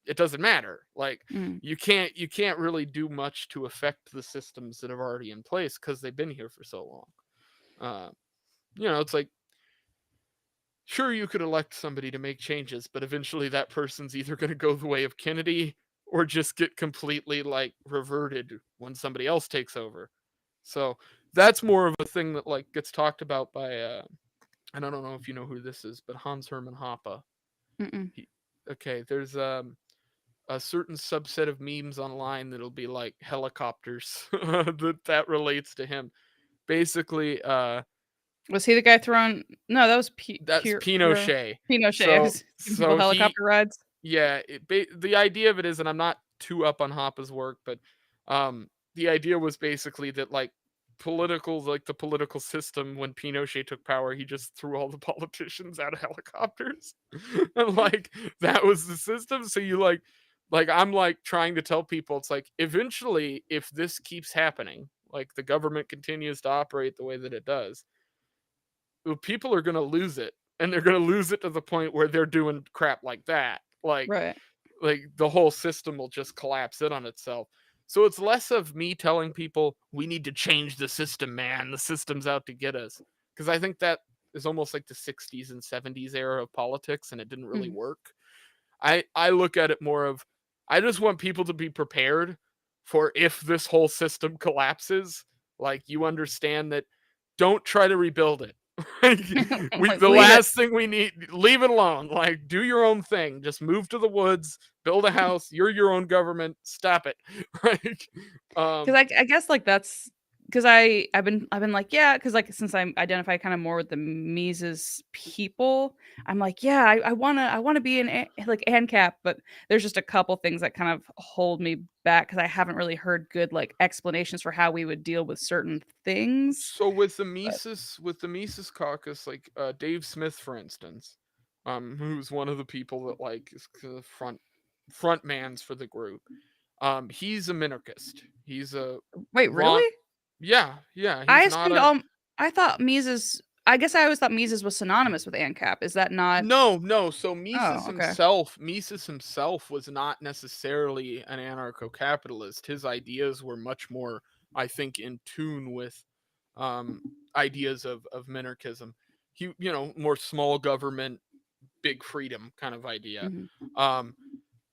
it doesn't matter. Like Mm. you can't really do much to affect the systems that are already in place because they've been here for so long. Uh, it's like sure you could elect somebody to make changes, but eventually that person's either going to go the way of Kennedy or just get completely like reverted when somebody else takes over. So that's more of a thing that like gets talked about by and I don't know if you know who this is, but Hans Hermann Hoppe. Mm-mm. He, okay, there's a certain subset of memes online that'll be like helicopters that relates to him. Basically, Was he the guy throwing? No, that was that's pure Pinochet. Pinochet. I So was giving people so he helicopter rides. yeah, the idea of it is, and I'm not too up on Hoppe's work, but um, the idea was basically that like the political system when Pinochet took power, he just threw all the politicians out of helicopters, and like that was the system. So you like I'm like trying to tell people it's like eventually if this keeps happening, like the government continues to operate the way that it does, people are gonna lose it, and they're gonna lose it to the point where they're doing crap like that, Right. like the whole system will just collapse in on itself. So it's less of me telling people we need to change the system, man. The system's out to get us. Because I think that is almost like the 60s and 70s era of politics and it didn't really Mm. work. I look at it more of I just want people to be prepared for if this whole system collapses, like you understand that don't try to rebuild it. Like, Like the leave it. last thing we need, leave it alone. Like do your own thing. Just move to the woods, build a house, you're your own government, stop it. Like Because um I guess like that's because I've been like yeah because like since I identify kind of more with the Mises people I'm like yeah I wanna be an like ANCAP but there's just a couple things that kind of hold me back because I haven't really heard good like explanations for how we would deal with certain things. so But with the Mises caucus, like Dave Smith, for instance, who's one of the people that like is the front mans for the group. He's a minarchist. He's a wait, Ron. really? Yeah. I He's not assumed a I thought Mises. I guess I always thought Mises was synonymous with ANCAP. Is that not? no. So Oh, okay. Mises himself was not necessarily an anarcho-capitalist. His ideas were much more, I think, in tune with um, ideas of minarchism. He, more small government, big freedom kind of idea. Mhm. Um,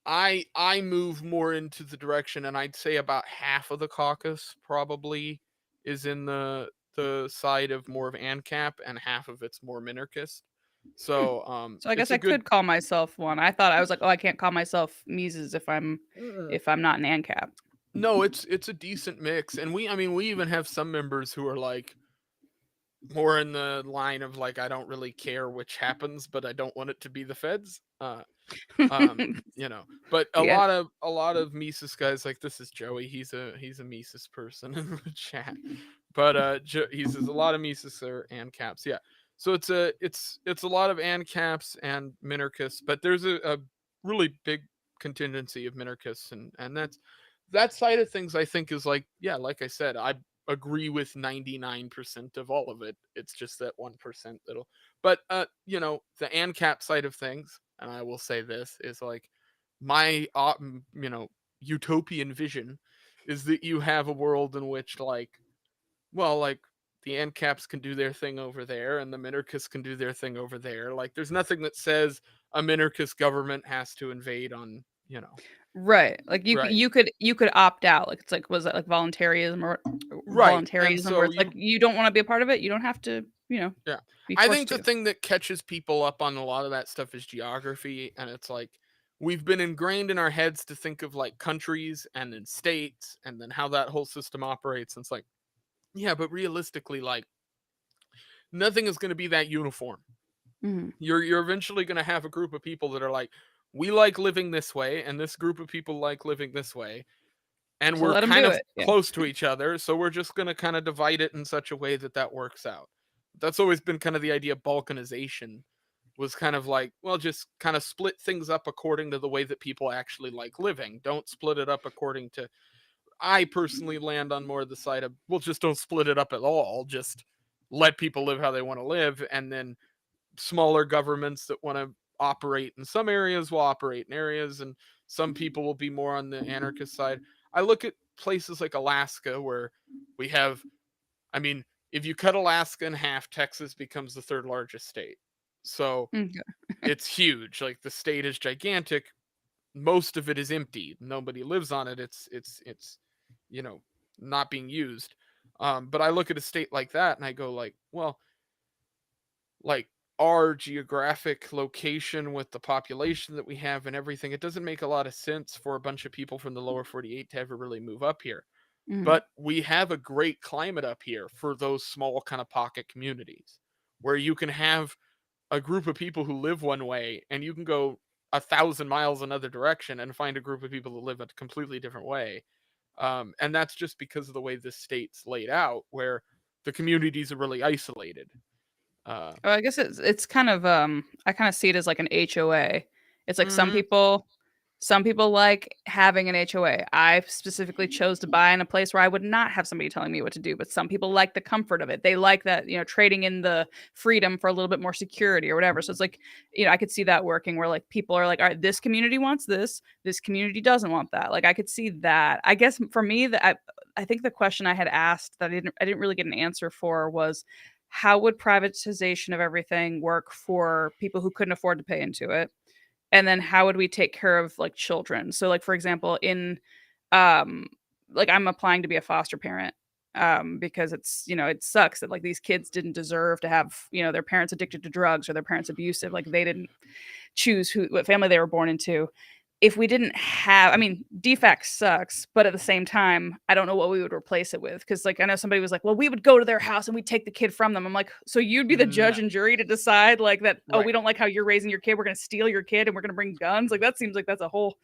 I move more into the direction, and I'd say about half of the caucus probably is in the side of more of ANCAP, and half of it's more minarchist. Hmm. So So I guess it's a I good. could call myself one. I thought I was like, oh, I can't call myself Mises Mm. if I'm not an ANCAP. No, it's a decent mix, and I mean we even have some members who are like more in the line of like I don't really care which happens, but I don't want it to be the feds. But Yeah. a lot of Mises guys, like this is Joey, he's a Mises person in the chat, but he says a lot of Mises are ANCAPs, yeah. So it's a lot of ANCAPs and minarchists, but there's a really big contingency of minarchists, and that side of things I think is like, yeah, like I said, I agree with 99% of all of it. It's just that 1% that'll, but the ANCAP side of things, and I will say this is like my utopian vision is that you have a world in which like, well, like the ANCAPs can do their thing over there and the minarchists can do their thing over there. Like there's nothing that says a minarchist government has to invade on, Right. Like right. you could opt out. Like it's like was it like voluntarism or Right. And where so it's like you don't want to be a part of it. You don't have to, yeah. be I forced think the to. thing that catches people up on a lot of that stuff is geography. And it's like we've been ingrained in our heads to think of like countries and then states and then how that whole system operates. And it's like, yeah, but realistically, like nothing is going to be that uniform. Mhm. You're eventually going to have a group of people that are like, we like living this way, and this group of people like living this way, and So we're let them kind do of it. Yeah. close to each other, so we're just going to kind of divide it in such a way that that works out. That's always been kind of the idea of balkanization, was kind of like, well, just kind of split things up according to the way that people actually like living. Don't split it up according to I personally land on more of the side of, well, just don't split it up at all. Just let people live how they want to live, and then smaller governments that want to operate in some areas will operate in areas, and some people will be more on the anarchist side. I look at places like Alaska where we have, I mean, if you cut Alaska in half, Texas becomes the third largest state. So Okay. it's huge. Like the state is gigantic. Most of it is empty. Nobody lives on it. It's you know, not being used. But I look at a state like that and I go like, well, like our geographic location with the population that we have and everything, it doesn't make a lot of sense for a bunch of people from the lower 48 to ever really move up here. Mm, But we have a great climate up here for those small kind of pocket communities where you can have a group of people who live one way and you can go 1,000 miles another direction and find a group of people that live a completely different way. And that's just because of the way this state's laid out, where the communities are really isolated. Uh, well, I guess it's kind of I kind of see it as like an HOA. It's like mhm. some people like having an HOA. I specifically chose to buy in a place where I would not have somebody telling me what to do, but some people like the comfort of it. They like that, trading in the freedom for a little bit more security or whatever. So it's like, I could see that working where like people are like, all right, this community wants this community doesn't want that. Like I could see that. I guess for me that I think the question I had asked that I didn't really get an answer for was how would privatization of everything work for people who couldn't afford to pay into it? And then how would we take care of like children? So like for example, in um like I'm applying to be a foster parent because it sucks that like these kids didn't deserve to have, their parents addicted to drugs or their parents abusive. Like they didn't choose what family they were born into. If we didn't have, I mean, defect sucks, but at the same time, I don't know what we would replace it with. Cause like I know somebody was like, well, we would go to their house and we'd take the kid from them. I'm like, so you'd be the No, judge and jury to decide like that, oh, we right. don't like how you're raising your kid. We're gonna steal your kid and we're gonna bring guns. Like that seems like that's a whole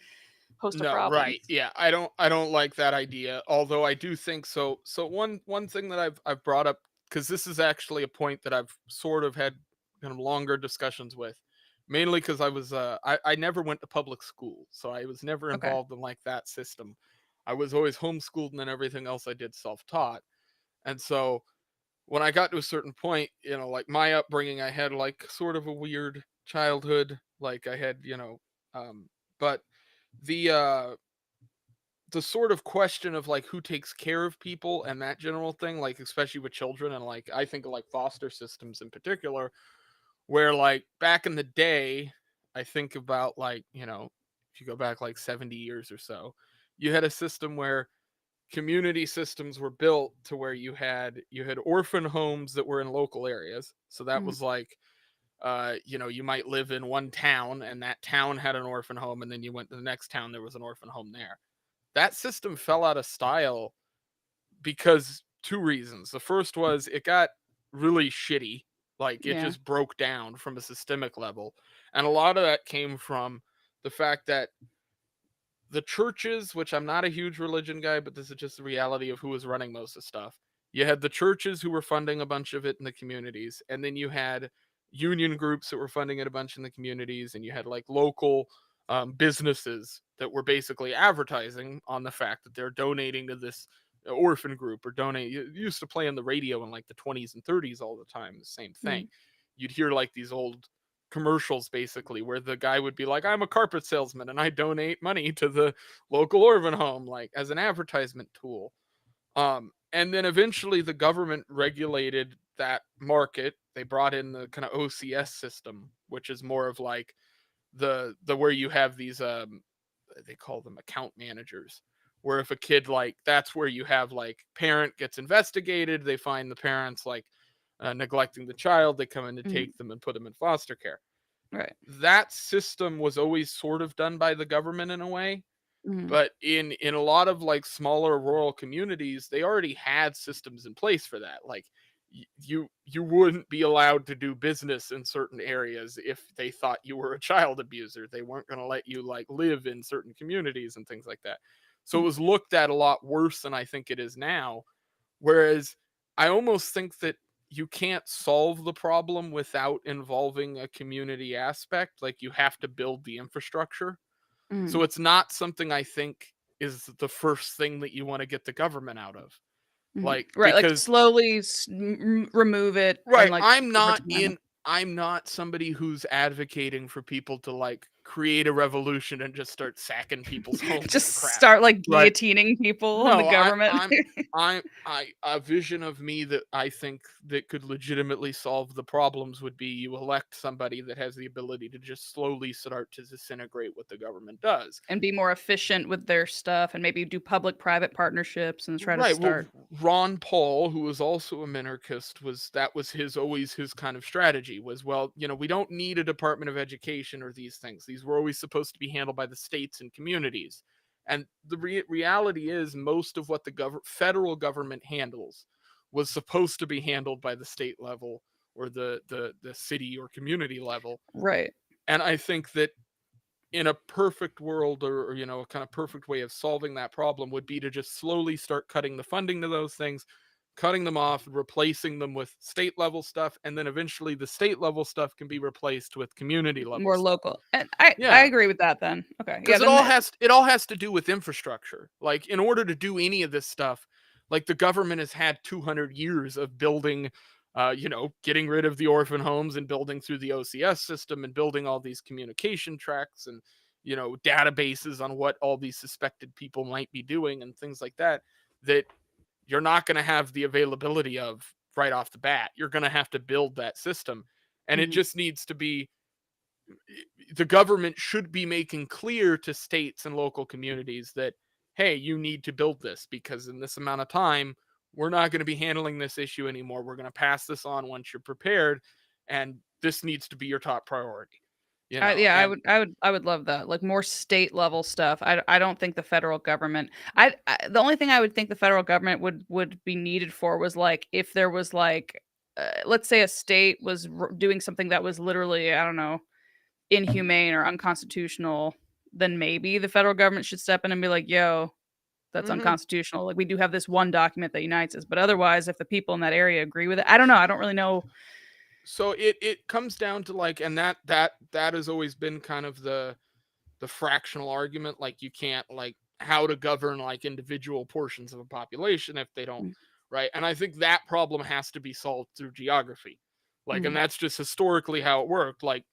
host of No, right. problems. Yeah, I don't like that idea. Although I do think so. So one thing that I've brought up, because this is actually a point that I've sort of had kind of longer discussions with, mainly because I never went to public school, so I was never Okay. involved in like that system. I was always homeschooled, and then everything else I did self taught. And so when I got to a certain point, like my upbringing, I had like sort of a weird childhood. Like I had, but the the sort of question of like who takes care of people and that general thing, like especially with children, and like I think of like foster systems in particular, where like back in the day, I think about like, if you go back like 70 years or so, you had a system where community systems were built to where you had orphan homes that were in local areas. So that Mhm. was like, you might live in one town and that town had an orphan home, and then you went to the next town, there was an orphan home there. That system fell out of style because two reasons. The first was it got really shitty, like it Yeah. just broke down from a systemic level. And a lot of that came from the fact that the churches, which I'm not a huge religion guy, but this is just the reality of who was running most of the stuff. You had the churches who were funding a bunch of it in the communities, and then you had union groups that were funding it a bunch in the communities, and you had like local businesses that were basically advertising on the fact that they're donating to this orphan group or donate. You used to play on the radio in like the 20s and 30s all the time, the same thing. Mhm. You'd hear like these old commercials basically where the guy would be like, I'm a carpet salesman and I donate money to the local orphan home, like as an advertisement tool. And then eventually the government regulated that market. They brought in the kind of OCS system, which is more of like the where you have these they call them account managers, where if a kid, like, that's where you have like parent gets investigated, they find the parents like neglecting the child, they come in to Mhm. take them and put them in foster care. Right. That system was always sort of done by the government in a way, Mhm. but in a lot of like smaller rural communities, they already had systems in place for that. Like you wouldn't be allowed to do business in certain areas if they thought you were a child abuser. They weren't going to let you like live in certain communities and things like that. So it Mhm. was looked at a lot worse than I think it is now. Whereas I almost think that you can't solve the problem without involving a community aspect. Like you have to build the infrastructure. So Mhm. it's not something I think. is the first thing that you want to get the government out of. Mhm. Like, Right, like, because slowly remove it and, right, like, over time. I'm not somebody who's advocating for people to like create a revolution and just start sacking people's homes and Just crap. start, like, Right. guillotining people in the No, government. I a vision of me that I think that could legitimately solve the problems would be you elect somebody that has the ability to just slowly start to disintegrate what the government does. And be more efficient with their stuff and maybe do public-private partnerships and try to Right. Well, start. Ron Paul, who was also a minarchist, was that was his always his kind of strategy was, well, we don't need a Department of Education or these things. These were always supposed to be handled by the states and communities. And the reality is most of what the federal government handles was supposed to be handled by the state level or the city or community level. Right. And I think that in a perfect world, or a kind of perfect way of solving that problem would be to just slowly start cutting the funding to those things, cutting them off, replacing them with state level stuff, and then eventually the state level stuff can be replaced with community level More stuff. local. And I Yeah, agree with that then. Okay. Yeah, because then it all has to do with infrastructure. Like, in order to do any of this stuff, like, the government has had 200 years of building, getting rid of the orphan homes and building through the OCS system and building all these communication tracks and databases on what all these suspected people might be doing and things like that, that you're not going to have the availability of right off the bat. You're going to have to build that system, and it Mhm. just needs to be, the government should be making clear to states and local communities that, hey, you need to build this because in this amount of time we're not going to be handling this issue anymore. We're going to pass this on once you're prepared, and this needs to be your top priority. Yeah, And I would love that. Like more state level stuff. I don't think the federal government. The only thing I would think the federal government would be needed for was like if there was like let's say a state was doing something that was literally, I don't know, inhumane or unconstitutional, then maybe the federal government should step in and be like, "Yo, that's mhm. unconstitutional." Like we do have this one document that unites us, but otherwise if the people in that area agree with it, I don't know. I don't really know. So it comes down to like, and that has always been kind of the fractional argument, like you can't like how to govern like individual portions of a population if they don't, right? And I think that problem has to be solved through geography. Like, and Mhm. that's just historically how it worked. Like,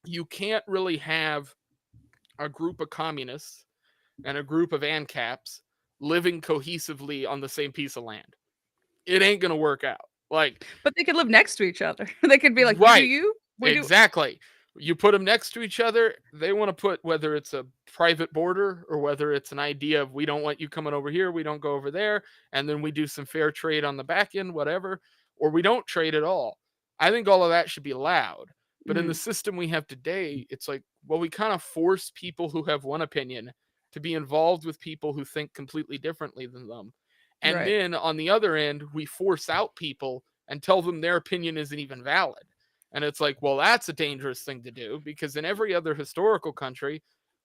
you can't really have a group of communists and a group of ANCAPs living cohesively on the same piece of land. It ain't gonna work out. Like, But they could live next to each other. They could be like, "You do right. you, we do." Exactly. You put them next to each other, they want to put, whether it's a private border or whether it's an idea of we don't want you coming over here, we don't go over there, and then we do some fair trade on the back end, whatever, or we don't trade at all. I think all of that should be allowed. But in the Mhm. system we have today, it's like, well, we kind of force people who have one opinion to be involved with people who think completely differently than them. And Right. then on the other end, we force out people and tell them their opinion isn't even valid. And it's like, well, that's a dangerous thing to do because in every other historical country,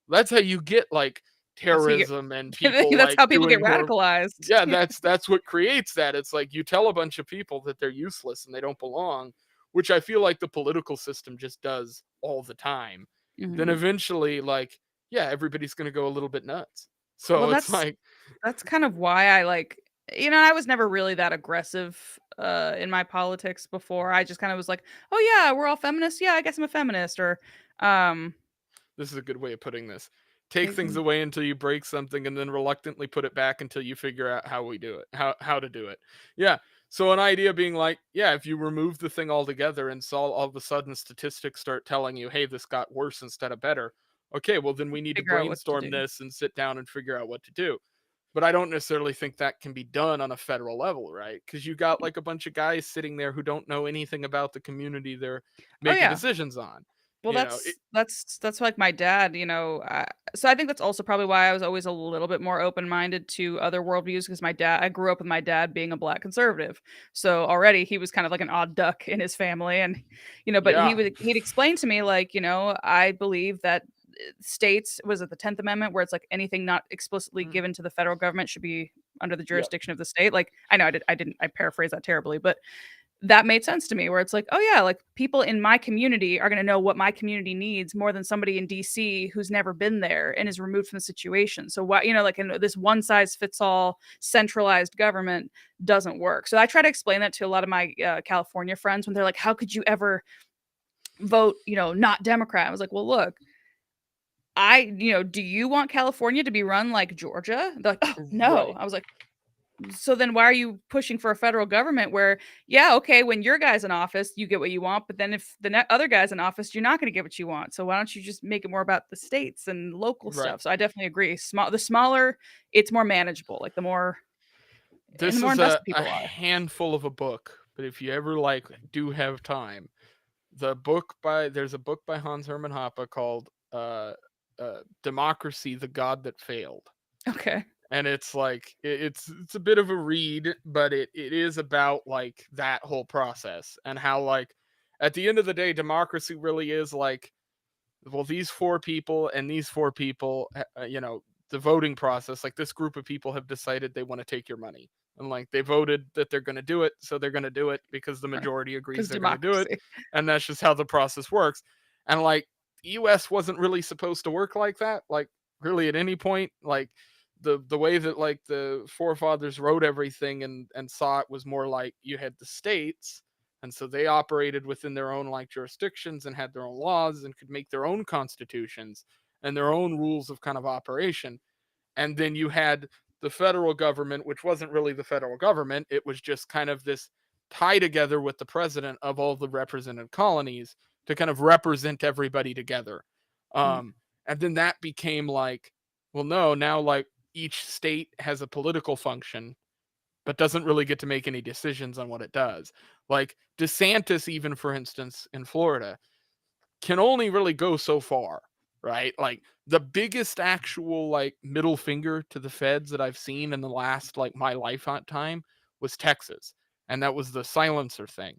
that's how you get like That's how you terrorism and get people that's like how people get doing horrible. radicalized. Yeah, that's what creates that. It's like you tell a bunch of people that they're useless and they don't belong, which I feel like the political system just does all the time. Then Mhm. eventually, like, yeah, everybody's gonna go a little bit nuts. Well, So it's like, that's kind of why I like I was never really that aggressive, in my politics before. I just kinda was like, "Oh, yeah, we're all feminists. Yeah, I guess I'm a feminist," or, um, this is a good way of putting this. Take take things things. away until you break something and then reluctantly put it back until you figure out how we do it. How to do it. Yeah. So an idea being like, yeah, if you remove the thing altogether and so all of a sudden statistics start telling you, hey, this got worse instead of better. Okay, well then we need to Figure out what to brainstorm do. this and sit down and figure out what to do. But I don't necessarily think that can be done on a federal level, right? Because you got like a bunch of guys sitting there who don't know anything about the community they're Oh, making yeah. decisions on. Well, It, that's like my dad, so I think that's also probably why I was always a little bit more open-minded to other worldviews because my dad I grew up with my dad being a Black conservative. So already he was kind of like an odd duck in his family and, but yeah. he'd explain to me like, I believe that states was it the 10th Amendment where it's like anything not explicitly Mhm. given to the federal government should be under the Yeah. jurisdiction of the state. Like I know I paraphrased that terribly, but that made sense to me, where it's like, oh yeah, like people in my community are going to know what my community needs more than somebody in DC who's never been there and is removed from the situation. So what, like in this one size fits all centralized government doesn't work. So I try to explain that to a lot of my California friends when they're like, how could you ever vote, not Democrat? I was like, well, look, do you want California to be run like Georgia? They're like, oh no. Right. I was like, so then why are you pushing for a federal government where, yeah, okay, when your guy's in office, you get what you want, but then if the other guy's in office, you're not going to get what you want. So why don't you just make it more about the states and local Right. stuff? So I definitely agree. The smaller, it's more manageable. Like the more This is invested a people are. handful of a book, but if you ever do have time, there's a book by Hans Hermann Hoppe called Democracy: The God That Failed. Okay. And it's like it's a bit of a read, but it is about like that whole process and how like at the end of the day democracy really is like, well, these four people and these four people, the voting process, like this group of people have decided they want to take your money. And like they voted that they're going to do it, so they're going to do it because the majority agrees Because they're going to do it. democracy. And that's just how the process works. And like the US wasn't really supposed to work like that, like really at any point. Like the way that like the forefathers wrote everything and saw it was more like you had the states, and so they operated within their own like jurisdictions and had their own laws and could make their own constitutions and their own rules of kind of operation. And then you had the federal government, which wasn't really the federal government, it was just kind of this tie together with the president of all the represented colonies to kind of represent everybody together. Mm. And then that became like, well, no, now like each state has a political function but doesn't really get to make any decisions on what it does. Like DeSantis, even for instance, in Florida, can only really go so far, right? Like the biggest actual like middle finger to the feds that I've seen in the last like my lifetime was Texas, and that was the silencer thing.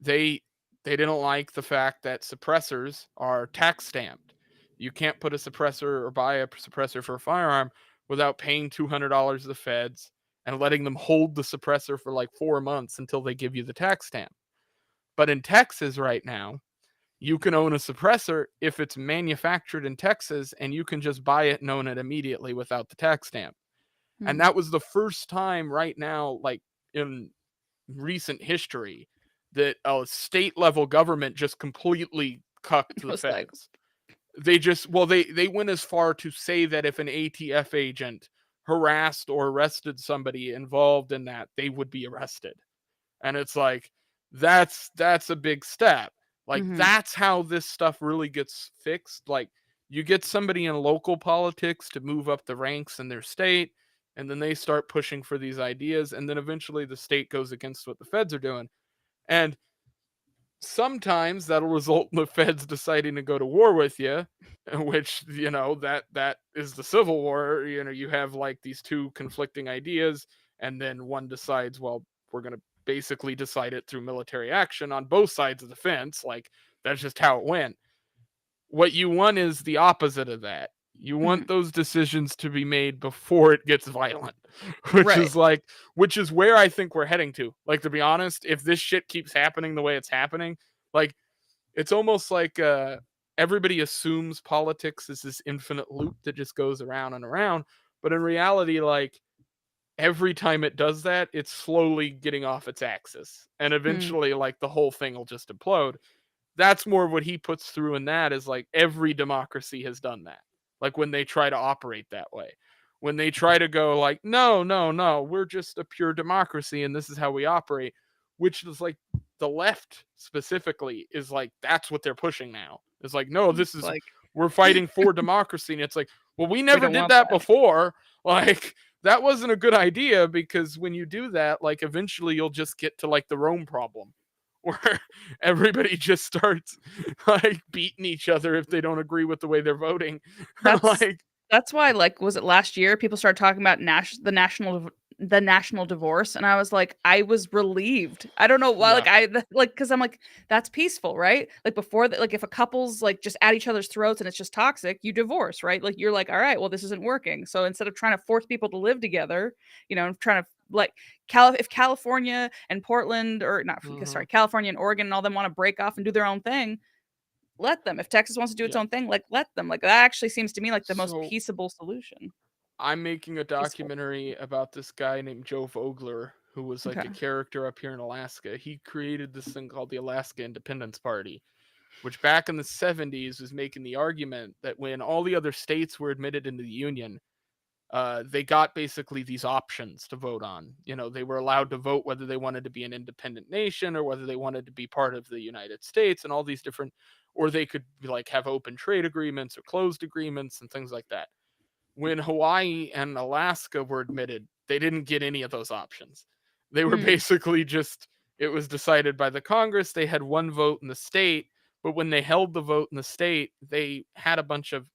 They didn't like the fact that suppressors are tax stamped. You can't put a suppressor or buy a suppressor for a firearm without paying $200 to the feds and letting them hold the suppressor for like 4 months until they give you the tax stamp. But in Texas right now, you can own a suppressor if it's manufactured in Texas and you can just buy it and own it immediately without the tax stamp. And Mm. that was the first time right now, like in recent history, that a state level government just completely cucked I the was like, feds. They just, well, they went as far to say that if an ATF agent harassed or arrested somebody involved in that, they would be arrested. And it's like that's a big step. Like mm-hmm. that's how this stuff really gets fixed. Like you get somebody in local politics to move up the ranks in their state, and then they start pushing for these ideas, and then eventually the state goes against what the feds are doing. And sometimes that'll result in the feds deciding to go to war with you, which that is the Civil War. You have like these two conflicting ideas, and then one decides, well, we're going to basically decide it through military action on both sides of the fence. Like that's just how it went. What you want is the opposite of that. You Mm-hmm. want those decisions to be made before it gets violent, which Right. is where I think we're heading to. Like, to be honest, if this shit keeps happening the way it's happening, like it's almost like everybody assumes politics is this infinite loop that just goes around and around, but in reality, like every time it does that, it's slowly getting off its axis, and Mm. eventually, like the whole thing will just implode. That's more of what he puts through in that is like every democracy has done that. Like when they try to operate that way, when they try to go like, no, no, no, we're just a pure democracy and this is how we operate, which is like the left specifically is like, that's what they're pushing now. It's like, no, this It's is, like, we're fighting for democracy. And it's like, well, we we never don't did want that that. before. Like, that wasn't a good idea because when you do that, like, eventually you'll just get to like the Rome problem where everybody just starts like beating each other if they don't agree with the way they're voting. That's Like, that's why, like, was it last year people started talking about the national divorce, and I was like, I was relieved. I don't know why, yeah, like because I'm like, that's peaceful, right? Like before that, like if a couple's like just at each other's throats and it's just toxic, you divorce, right? Like you're like, all right, well this isn't working. So instead of trying to force people to live together, and trying to like if California and Portland, or not, Mhm. sorry, California and Oregon and all them want to break off and do their own thing, let them. If Texas wants to do its Yeah. own thing, like, let them. Like, that actually seems to me like the most So peaceable solution. I'm making a Peaceful. documentary about this guy named Joe Vogler, who was like Okay. a character up here in Alaska. He created this thing called the Alaska Independence Party, which back in the 70s was making the argument that when all the other states were admitted into the Union, they got basically these options to vote on. You know, they were allowed to vote whether they wanted to be an independent nation or whether they wanted to be part of the United States and all these different, or they could like have open trade agreements or closed agreements and things like that. When Hawaii and Alaska were admitted, they didn't get any of those options. They were Hmm. basically just, it was decided by the Congress. They had one vote in the state, but when they held the vote in the state, they had a bunch of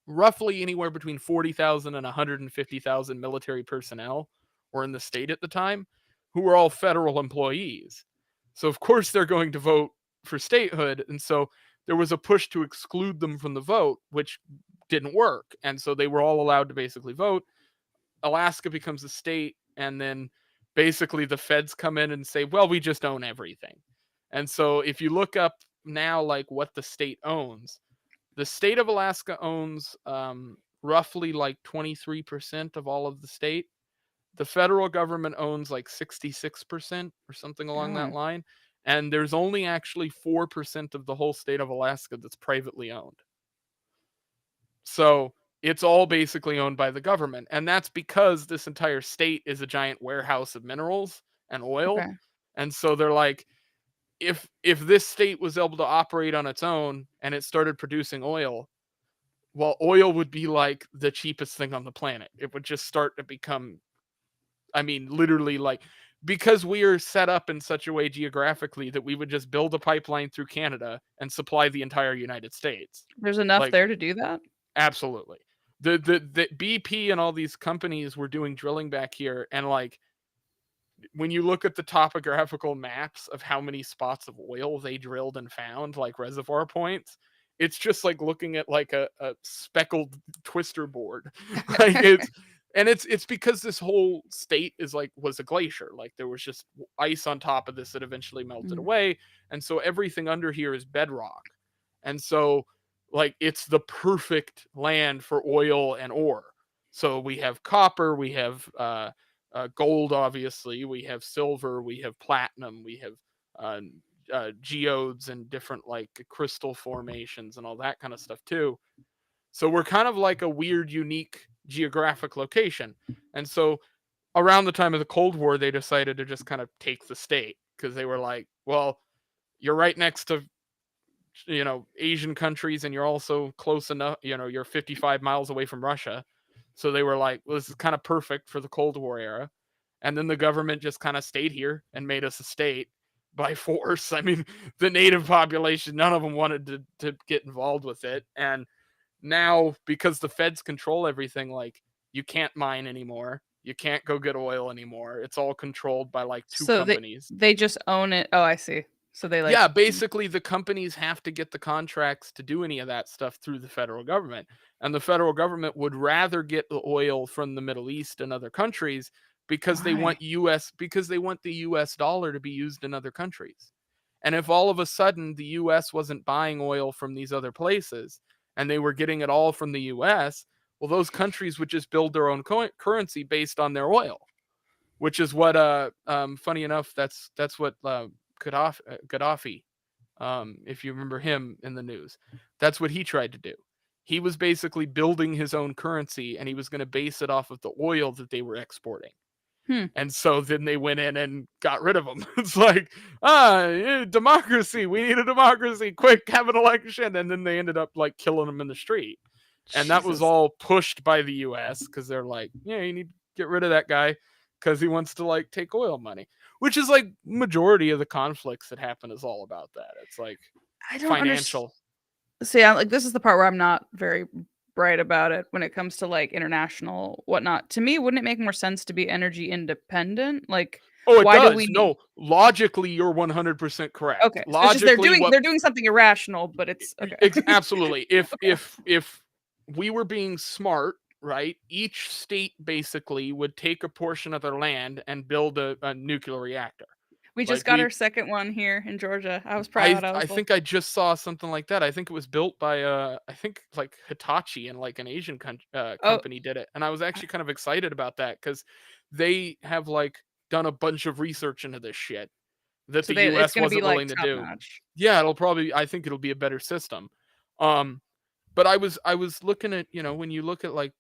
roughly anywhere between 40,000 and 150,000 military personnel were in the state at the time who were all federal employees. So, of course, they're going to vote for statehood. And so there was a push to exclude them from the vote, which didn't work. And so they were all allowed to basically vote. Alaska becomes a state. And then basically the feds come in and say, well, we just own everything. And so if you look up now, like what the state owns, the state of Alaska owns roughly like 23% of all of the state. The federal government owns like 66% or something along that Oh, line. And there's only actually 4% of the whole state of Alaska that's privately owned. So it's all basically owned by the government. And that's because this entire state is a giant warehouse of minerals and oil. okay. And so they're like, if this state was able to operate on its own and it started producing oil, well, oil would be like the cheapest thing on the planet. It would just start to become, I mean, literally like, because we are set up in such a way geographically that we would just build a pipeline through Canada and supply the entire United States. There's enough Like, there to do that? absolutely. The BP and all these companies were doing drilling back here, and like when you look at the topographical maps of how many spots of oil they drilled and found, like reservoir points, it's just like looking at like a speckled twister board. Like it's because this whole state is like was a glacier. Like there was just ice on top of this that eventually melted Mm. away. And so everything under here is bedrock. And so like it's the perfect land for oil and ore. So we have copper, we have gold, obviously. We have silver. We have platinum. We have uh, geodes and different like crystal formations and all that kind of stuff too. So we're kind of like a weird, unique geographic location. And so around the time of the Cold War, they decided to just kind of take the state because they were like, well, you're right next to Asian countries and you're also close enough, you're 55 miles away from Russia. So they were like, well, this is kind of perfect for the Cold War era. And then the government just kind of stayed here and made us a state by force. I mean, the native population, none of them wanted to get involved with it. And now, because the feds control everything, like, you can't mine anymore. You can't go get oil anymore. It's all controlled by like two So companies. they just own it. Oh, I see. So they like Yeah, basically the companies have to get the contracts to do any of that stuff through the federal government. And the federal government would rather get the oil from the Middle East and other countries because why? they want the US dollar to be used in other countries. And if all of a sudden the US wasn't buying oil from these other places and they were getting it all from the US, well those countries would just build their own currency based on their oil, which is what funny enough that's what Gaddafi, if you remember him in the news, that's what he tried to do. He was basically building his own currency and he was going to base it off of the oil that they were exporting. Hmm. And so then they went in and got rid of him. It's like, democracy. We need a democracy. Quick, have an election. And then they ended up like killing him in the street. And that was Jesus. all pushed by the US because they're like, yeah, you need to get rid of that guy because he wants to like take oil money, which is like majority of the conflicts that happen is all about that. It's like I don't understand. financial. See, like, this is the part where I'm not very bright about it when it comes to like international whatnot. To me, wouldn't it make more sense to be energy independent? Like, Oh, it why do does. we? No, logically, you're 100% correct. Okay, so it's just Logically, what they're doing something irrational, but it's okay. absolutely. If Okay. if we were being smart right, each state basically would take a portion of their land and build a nuclear reactor. We just Like got our second one here in Georgia. I was proud. I I was like, think I just saw something like that. I think it was built by I think like Hitachi, and like an Asian oh, company did it. And I was actually kind of excited about that cuz they have like done a bunch of research into this shit that so the they it's US gonna be wasn't like willing to top do. notch. Yeah, I think it'll be a better system. Um but I was looking at, when you look at like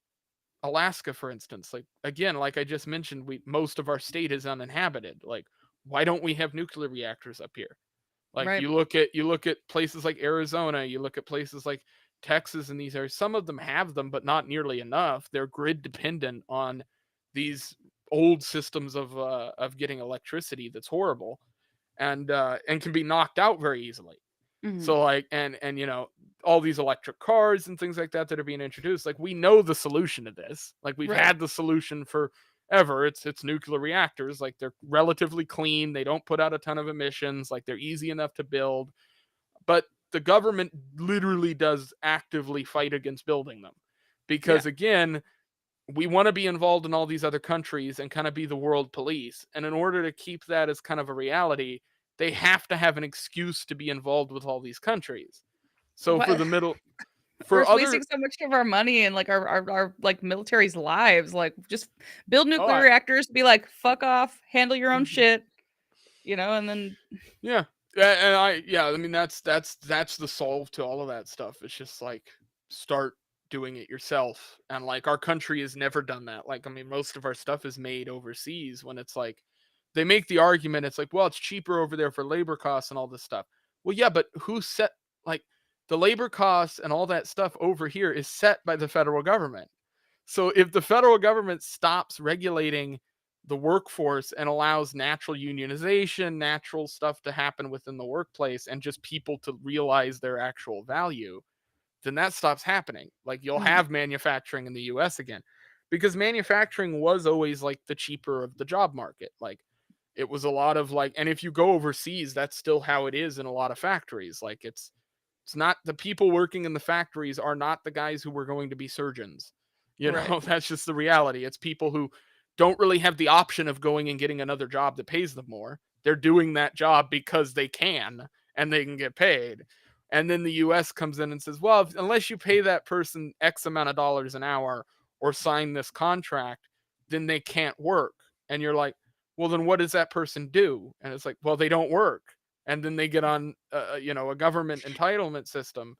Alaska, for instance, like again, like I just mentioned, we most of our state is uninhabited. Like, why don't we have nuclear reactors up here? Like Right. you look at places like Arizona, you look at places like Texas and these areas. Some of them have them, but not nearly enough. They're grid dependent on these old systems of getting electricity that's horrible, and can be knocked out very easily. Mhm. So like and all these electric cars and things like that are being introduced. Like we know the solution to this. Like we've Right. had the solution for ever. It's nuclear reactors. Like they're relatively clean. They don't put out a ton of emissions. Like they're easy enough to build. But the government literally does actively fight against building them. Yeah. Because again, we want to be involved in all these other countries and kind of be the world police. And in order to keep that as kind of a reality, they have to have an excuse to be involved with all these countries. So What we're for wasting other, so much of our money and like our like military's lives. Like just build oh, nuclear reactors, be like, fuck off, handle your own mhm, shit, and then yeah, yeah, I mean that's the solve to all of that stuff. It's just like start doing it yourself, and like our country has never done that. Like I mean, most of our stuff is made overseas. When it's like they make the argument, it's like, well, it's cheaper over there for labor costs and all this stuff. Well, yeah, but who set like the labor costs and all that stuff over here is set by the federal government. So if the federal government stops regulating the workforce and allows natural unionization, natural stuff to happen within the workplace, and just people to realize their actual value, then that stops happening. Like you'll mhm, have manufacturing in the US again. Because manufacturing was always like the cheaper of the job market. Like it was a lot of like, and if you go overseas, that's still how it is in a lot of factories. Like it's not the people working in the factories are not the guys who were going to be surgeons. right. That's just the reality. It's people who don't really have the option of going and getting another job that pays them more. They're doing that job because they can and they can get paid. And then the US comes in and says, well, unless you pay that person X amount of dollars an hour or sign this contract, then they can't work. And you're like, well, then what does that person do? And it's like, well, they don't work, and then they get on a government entitlement system,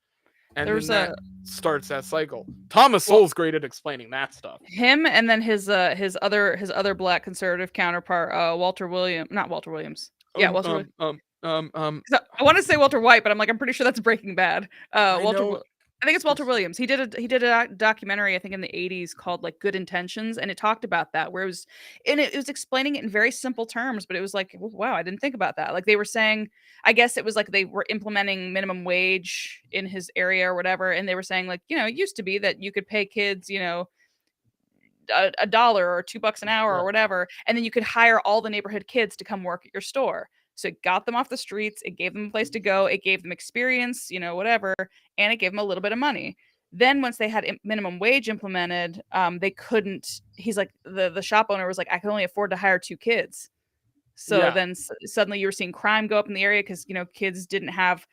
and then There's that a starts that cycle. Thomas well Sowell's great at explaining that stuff. him and then his other black conservative counterpart, Walter William, not Walter Williams. Yeah, um Walter. um um I want to say Walter White, but I'm like, I'm pretty sure that's Breaking Bad. I know I think it's Walter it's Williams. He did a documentary, I think in the 80s called like Good Intentions, and it talked about that where it was explaining it in very simple terms, but it was like, wow, I didn't think about that. Like they were saying, I guess it was like they were implementing minimum wage in his area or whatever, and they were saying like, it used to be that you could pay kids, a dollar or $2 an hour or right. whatever, and then you could hire all the neighborhood kids to come work at your store. So it got them off the streets, it gave them a place to go, it gave them experience, whatever, and it gave them a little bit of money. Then once they had minimum wage implemented, they couldn't. He's like the shop owner was like, I can only afford to hire two kids. So Yeah, then suddenly you were seeing crime go up in the area because kids didn't have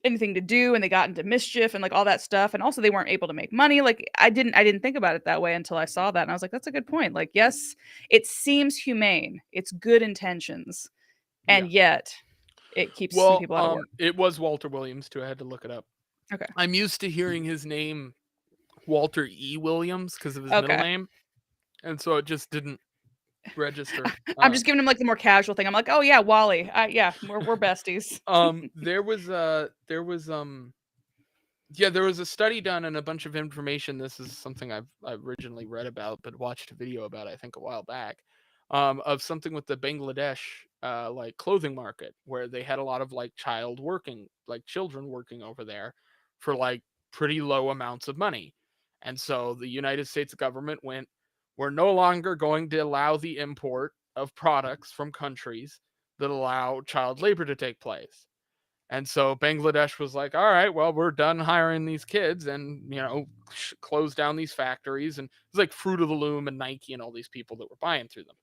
anything to do and they got into mischief and like all that stuff, and also they weren't able to make money. Like I didn't think about it that way until I saw that, and I was like, that's a good point. Like, yes, it seems humane, it's good intentions, yeah. and yet it keeps some Well, people out of work. it was Walter Williams too. I had to look it up. Okay. I'm used to hearing his name Walter E. Williams because of his middle Okay. name, and so it just didn't register. I'm just giving him like the more casual thing. I'm like, oh yeah, Wally, yeah, we're besties. there was a study done and a bunch of information. This is something I've originally read about, but watched a video about, I think, a while back, of something with the Bangladesh like clothing market, where they had a lot of like children working over there for like pretty low amounts of money. And so the United States government went, we're no longer going to allow the import of products from countries that allow child labor to take place. And so Bangladesh was like, all right, well, we're done hiring these kids and, close down these factories. And it's like Fruit of the Loom and Nike and all these people that were buying through them.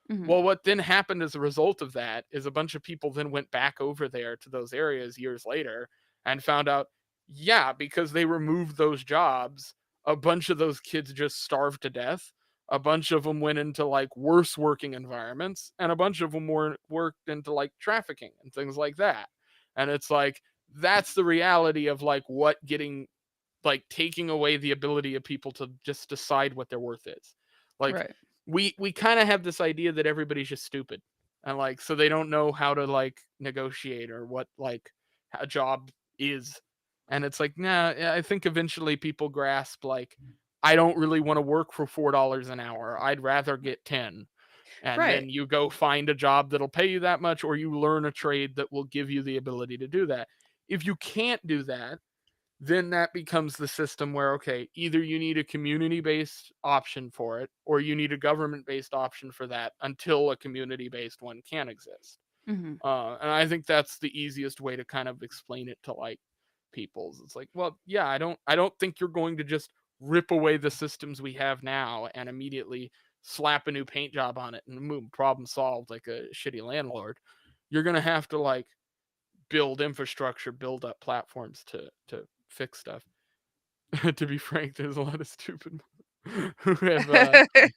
Mhm. Well, what then happened as a result of that is a bunch of people then went back over there to those areas years later and found out, yeah, because they removed those jobs, a bunch of those kids just starved to death. A bunch of them went into like worse working environments, and a bunch of them worked into like trafficking and things like that. And it's like, that's the reality of like what getting, like taking away the ability of people to just decide what their worth is. Like Right. we kind of have this idea that everybody's just stupid, and like so they don't know how to like negotiate or what like a job is. And it's like, nah, yeah, I think eventually people grasp like, I don't really want to work for $4 an hour. I'd rather get 10. And Right. then you go find a job that'll pay you that much, or you learn a trade that will give you the ability to do that. If you can't do that, then that becomes the system where, okay, either you need a community based option for it, or you need a government based option for that until a community based one can exist. Mhm. And I think that's the easiest way to kind of explain it to like people's. It's like, well, yeah, I don't think you're going to just rip away the systems we have now and immediately slap a new paint job on it and boom, problem solved like a shitty landlord. You're gonna have to like build infrastructure, build up platforms to fix stuff. To be frank, there's a lot of stupid who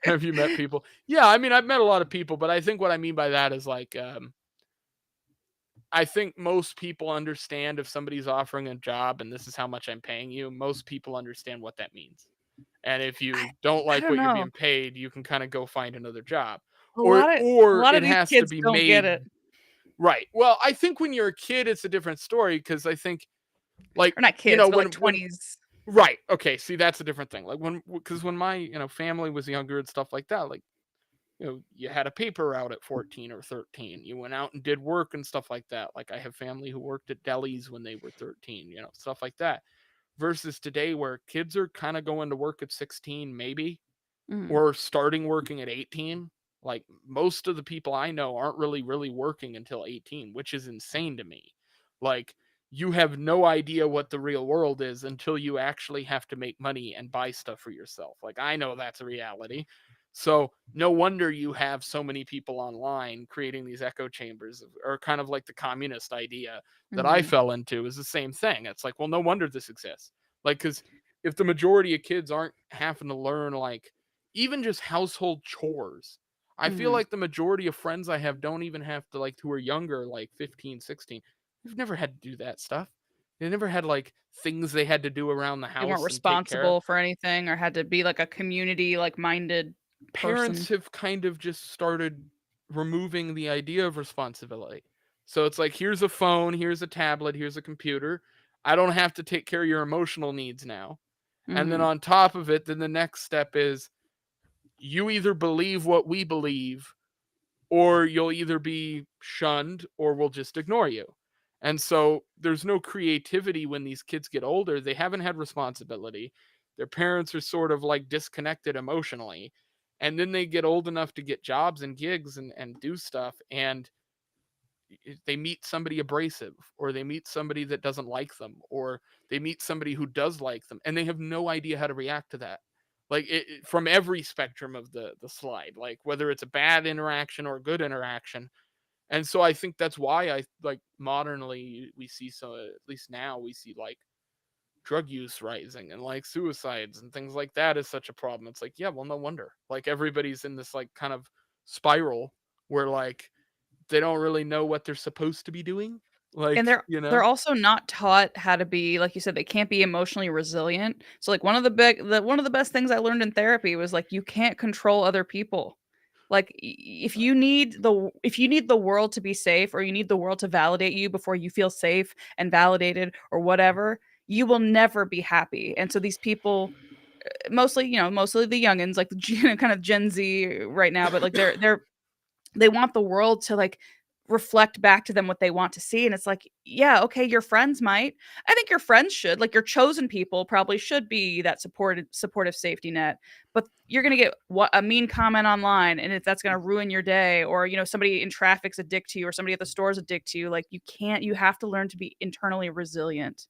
have you met people? Yeah, I mean, I've met a lot of people, but I think what I mean by that is like, I think most people understand if somebody's offering a job and this is how much I'm paying you, most people understand what that means. And if I you don't I like don't what you're know. being paid, you can kind of go find another job. A Or lot of a or lot of it these has to kids be don't get made it. right. Well, I think when you're a kid, it's a different story because I think like, Or not kids, but like when 20s. right. Okay. See, that's a different thing. Like because when my family was younger and stuff like that, like you had a paper route at 14 or 13. You went out and did work and stuff like that. Like I have family who worked at delis when they were 13. Stuff like that. Versus today, where kids are kind of going to work at 16, maybe, Mhm. or starting working at 18. Like most of the people I know aren't really working until 18, which is insane to me. Like you have no idea what the real world is until you actually have to make money and buy stuff for yourself. Like I know that's a reality. So no wonder you have so many people online creating these echo chambers, or kind of like the communist idea that I Mhm. fell into is the same thing. It's like, well, no wonder this exists. Like, because if the majority of kids aren't having to learn like even just household chores. I feel Mhm. like the majority of friends I have don't even have to like, who are younger, like 15, 16. They've never had to do that stuff. They never had like things they had to do around the They weren't house and take care of. responsible for anything or had to be like a community, like, minded Parents person. have kind of just started removing the idea of responsibility. So it's like, here's a phone, here's a tablet, here's a computer. I don't have to take care of your emotional needs now. And then Mhm. on top of it, then the next step is you either believe what we believe, or you'll either be shunned or we'll just ignore you. And so there's no creativity when these kids get older. They haven't had responsibility. Their parents are sort of like disconnected emotionally. And then they get old enough to get jobs and gigs and do stuff. And they meet somebody abrasive, or they meet somebody that doesn't like them, or they meet somebody who does like them, and they have no idea how to react to that. Like from every spectrum of the slide, like whether it's a bad interaction or a good interaction. And so I think that's why I like modernly we see, so at least now we see like drug use rising and like suicides and things like that is such a problem. It's like, yeah, well, no wonder. Like everybody's in this like kind of spiral where like they don't really know what they're supposed to be doing. And Like, they're also not taught how to be, like you said, they can't be emotionally resilient. So, like, one of the best things I learned in therapy was, like, you can't control other people. Like, if you need the world to be safe, or you need the world to validate you before you feel safe and validated or whatever, you will never be happy. And so these people, mostly, mostly the youngins, like, the kind of Gen Z right now, but, like, they want the world to, like, reflect back to them what they want to see. And it's like, yeah, okay, your friends might. I think your friends should, like your chosen people probably should be that supportive safety net. But you're gonna get what a mean comment online, and if that's gonna ruin your day, or somebody in traffic's a dick to you, or somebody at the store's a dick to you, like you have to learn to be internally resilient.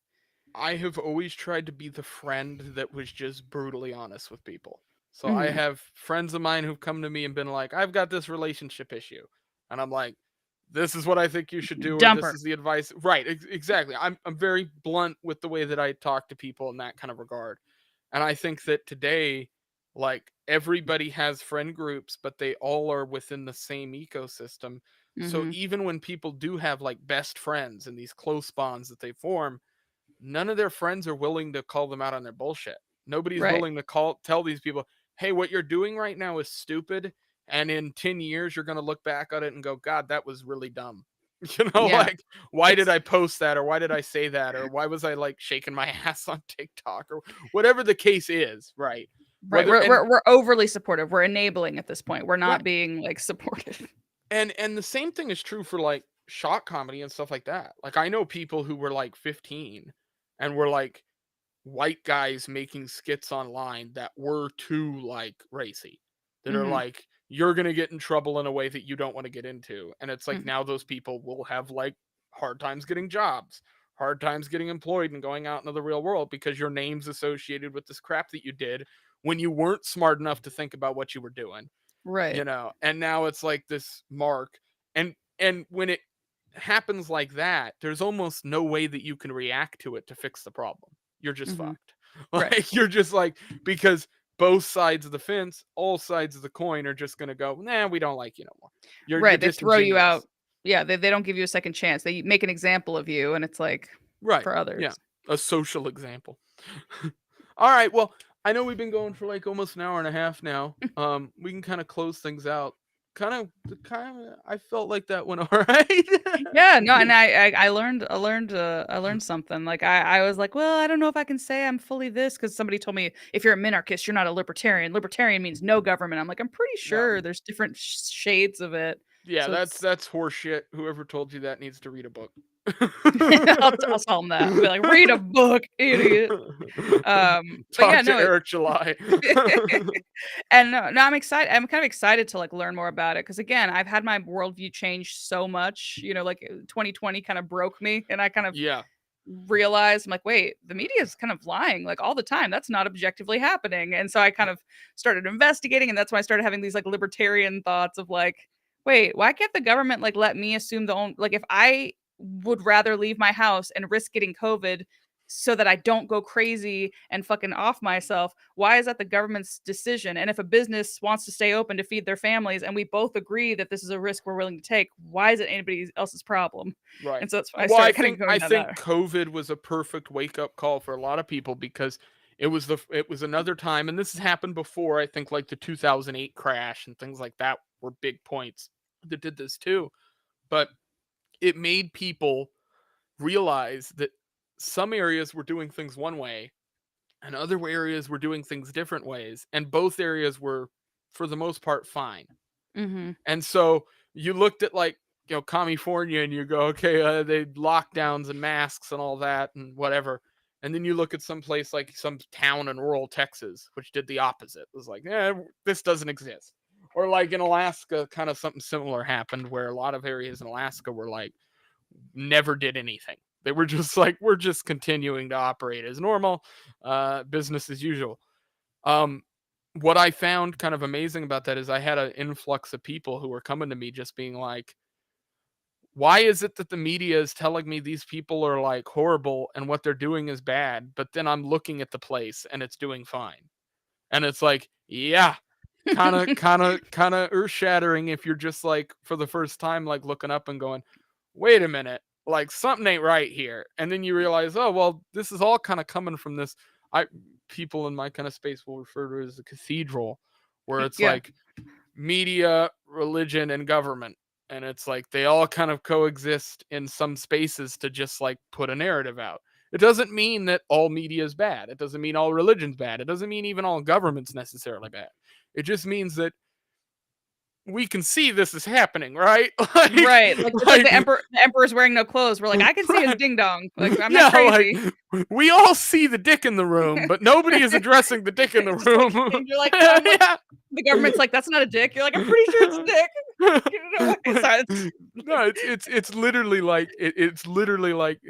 I have always tried to be the friend that was just brutally honest with people. So I Hmm. have friends of mine who've come to me and been like, I've got this relationship issue. And I'm like, this is what I think you should do, or this Dumper. is the advice. Right, exactly. I'm very blunt with the way that I talk to people in that kind of regard. And I think that today, like, everybody has friend groups, but they all are within the same ecosystem. So Hmm. even when people do have like best friends and these close bonds that they form, none of their friends are willing to call them out on their bullshit. Nobody's Right. willing to tell these people, "Hey, what you're doing right now is stupid, and in 10 years you're going to look back at it and go, God, that was really dumb." Yeah. Like, why did It's I post that, or why did I say that, or why was I like shaking my ass on TikTok, or whatever the case is, right? right. Whether We're overly supportive. We're enabling at this point. We're not right. being like supportive. And the same thing is true for like shock comedy and stuff like that. Like, I know people who were like 15 and were like white guys making skits online that were too like racy, that are Hmm. like, you're gonna get in trouble in a way that you don't want to get into. And it's like, Hmm. now those people will have like hard times getting jobs, hard times getting employed and going out into the real world because your name's associated with this crap that you did when you weren't smart enough to think about what you were doing. Right. And now it's like this mark. And when it happens like that, there's almost no way that you can react to it to fix the problem. You're just Hmm. fucked. Right. Like, you're just like, because both sides of the fence, all sides of the coin are just gonna go, nah, we don't like you no more. You're Right. They throw you out. disingenuous. Yeah. They don't give you a second chance. They make an example of you, and it's like Right. for Yeah. others. A social example. All right. Well, I know we've been going for like almost an hour and a half now. We can kind of close things out. Kind of. I felt like that went all right. Yeah, no, and I learned something. Like I was like, well, I don't know if I can say I'm fully this because somebody told me if you're a minarchist, you're not a libertarian. Libertarian means no government. I'm like, I'm pretty No. sure there's different shades of it. Yeah, So that's it's that's horseshit. Whoever told you that needs to read a book. I'll tell them that. I'll be like, read a book, idiot. But yeah, Talk to no, Eric July. and no, I'm excited. I'm kind of excited to like learn more about it because again, I've had my worldview change so much. Like 2020 kind of broke me, and I kind of Yeah, realized I'm like, wait, the media is kind of lying like all the time. That's not objectively happening. And so I kind of started investigating, and that's when I started having these like libertarian thoughts of like, wait, why can't the government like let me assume the own like if I would rather leave my house and risk getting COVID so that I don't go crazy and fucking off myself. Why is that the government's decision? And if a business wants to stay open to feed their families and we both agree that this is a risk we're willing to take, why is it anybody else's problem? right. And so that's when I Well, I started kind of think I going down think that. COVID was a perfect wake up call for a lot of people because it was another time, and this has happened before. I think like the 2008 crash and things like that were big points that did this too. But it made people realize that some areas were doing things one way and other areas were doing things different ways, and both areas were for the most part fine. Mhm. And so you looked at like, California, and you go, okay, they lockdowns and masks and all that and whatever. And then you look at some place like some town in rural Texas, which did the opposite. It was like, this doesn't exist. Or like in Alaska, kind of something similar happened where a lot of areas in Alaska were like, never did anything. They were just like, we're just continuing to operate as normal, business as usual. Um, what I found kind of amazing about that is I had an influx of people who were coming to me just being like, why is it that the media is telling me these people are like horrible and what they're doing is bad, but then I'm looking at the place and it's doing fine? And it's like, yeah, kind of earth shattering if you're just like for the first time like looking up and going, wait a minute, like something ain't right here. And then you realize, oh well, this is all kind of coming from this. I People in my kind of space will refer to it as a cathedral, where it's Yeah. like media, religion, and government. And it's like they all kind of coexist in some spaces to just like put a narrative out. It doesn't mean that all media is bad. It doesn't mean all religion's bad. It doesn't mean even all government's necessarily bad. It just means that, we can see this is happening, right? Like, Right. Like it's like like, the emperor's wearing no clothes. We're like, I can see his right. ding dong. Like I'm not Yeah, like crazy. we all see the dick in the room, but nobody is addressing the dick in the Just like room. and you're like, what Yeah. the government's like, that's not a dick. You're like, I'm pretty sure it's a dick. Get it away. Like, Sorry. no, it's literally like it's literally like,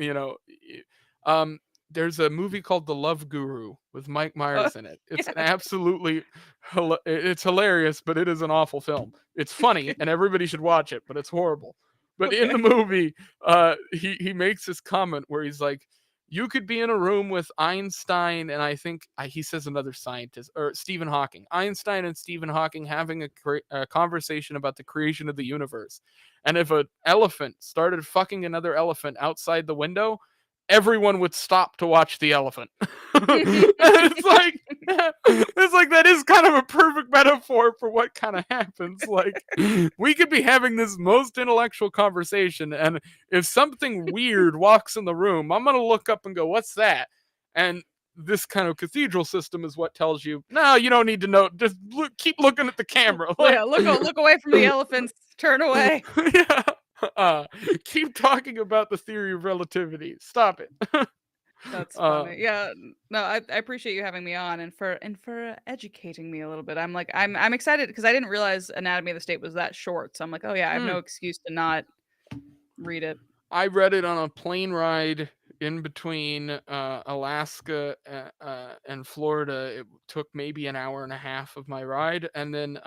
um there's a movie called The Love Guru with Mike Uh, Myers in it. It's yeah. an absolutely it's hilarious, but it is an awful film. It's funny Okay. and everybody should watch it, but it's horrible. But in Okay. the movie, he makes this comment where he's like, you could be in a room with Einstein and I think he says another scientist or Stephen Hawking. Einstein and Stephen Hawking having a conversation about the creation of the universe. And if an elephant started fucking another elephant outside the window, everyone would stop to watch the elephant. And it's like that is kind of a perfect metaphor for what kind of happens. Like we could be having this most intellectual conversation, and if something weird walks in the room, I'm gonna look up and go, "What's that?" And this kind of cathedral system is what tells you, no, you don't need to know. Just keep looking at the camera. Well, yeah, Like, look away from the elephants. Turn away. yeah. Uh, keep talking about the theory of relativity. Stop it. That's uh, funny. Yeah, no, I appreciate you having me on and for educating me a little bit. I'm excited because I didn't realize Anatomy of the State was that short. So I'm like, oh yeah, I have mm. no excuse to not read it. I read it on a plane ride in between Alaska and Florida. It took maybe an hour and a half of my ride, and then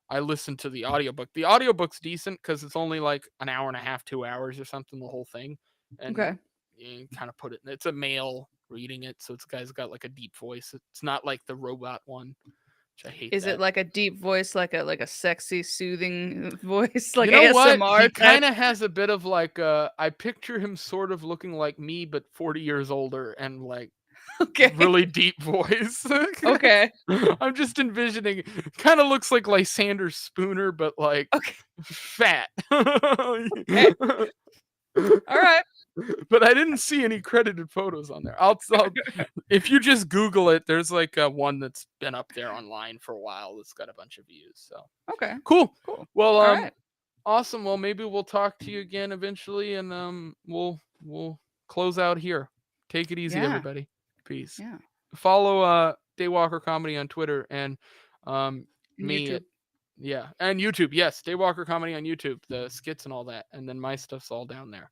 I listened to the audiobook. The audiobook's decent because it's only like an hour and a half, 2 hours or something, the whole thing, and Okay. you kind of put it. It's a male reading it, so it's guy's got like a deep voice. It's not like the robot one, which I hate Is it that. like a deep voice, like a sexy, soothing voice, like You know what? ASMR He type? kind of has a bit of like I picture him sort of looking like me but 40 years older and like Okay. really deep voice. Okay. I'm just envisioning kind of looks like Lysander Spooner but like Okay. fat. Okay. All right. But I didn't see any credited photos on there. I'll if you just Google it, there's like one that's been up there online for a while that's got a bunch of views. So Okay. cool. Cool. Well, All right. awesome. Well, maybe we'll talk to you again eventually, and we'll close out here. Take it easy, Yeah. everybody. Peace. Yeah. Follow Daywalker Comedy on Twitter and um And me YouTube. at yeah and YouTube. Yes, Daywalker Comedy on YouTube, the skits and all that, and then my stuff's all down there.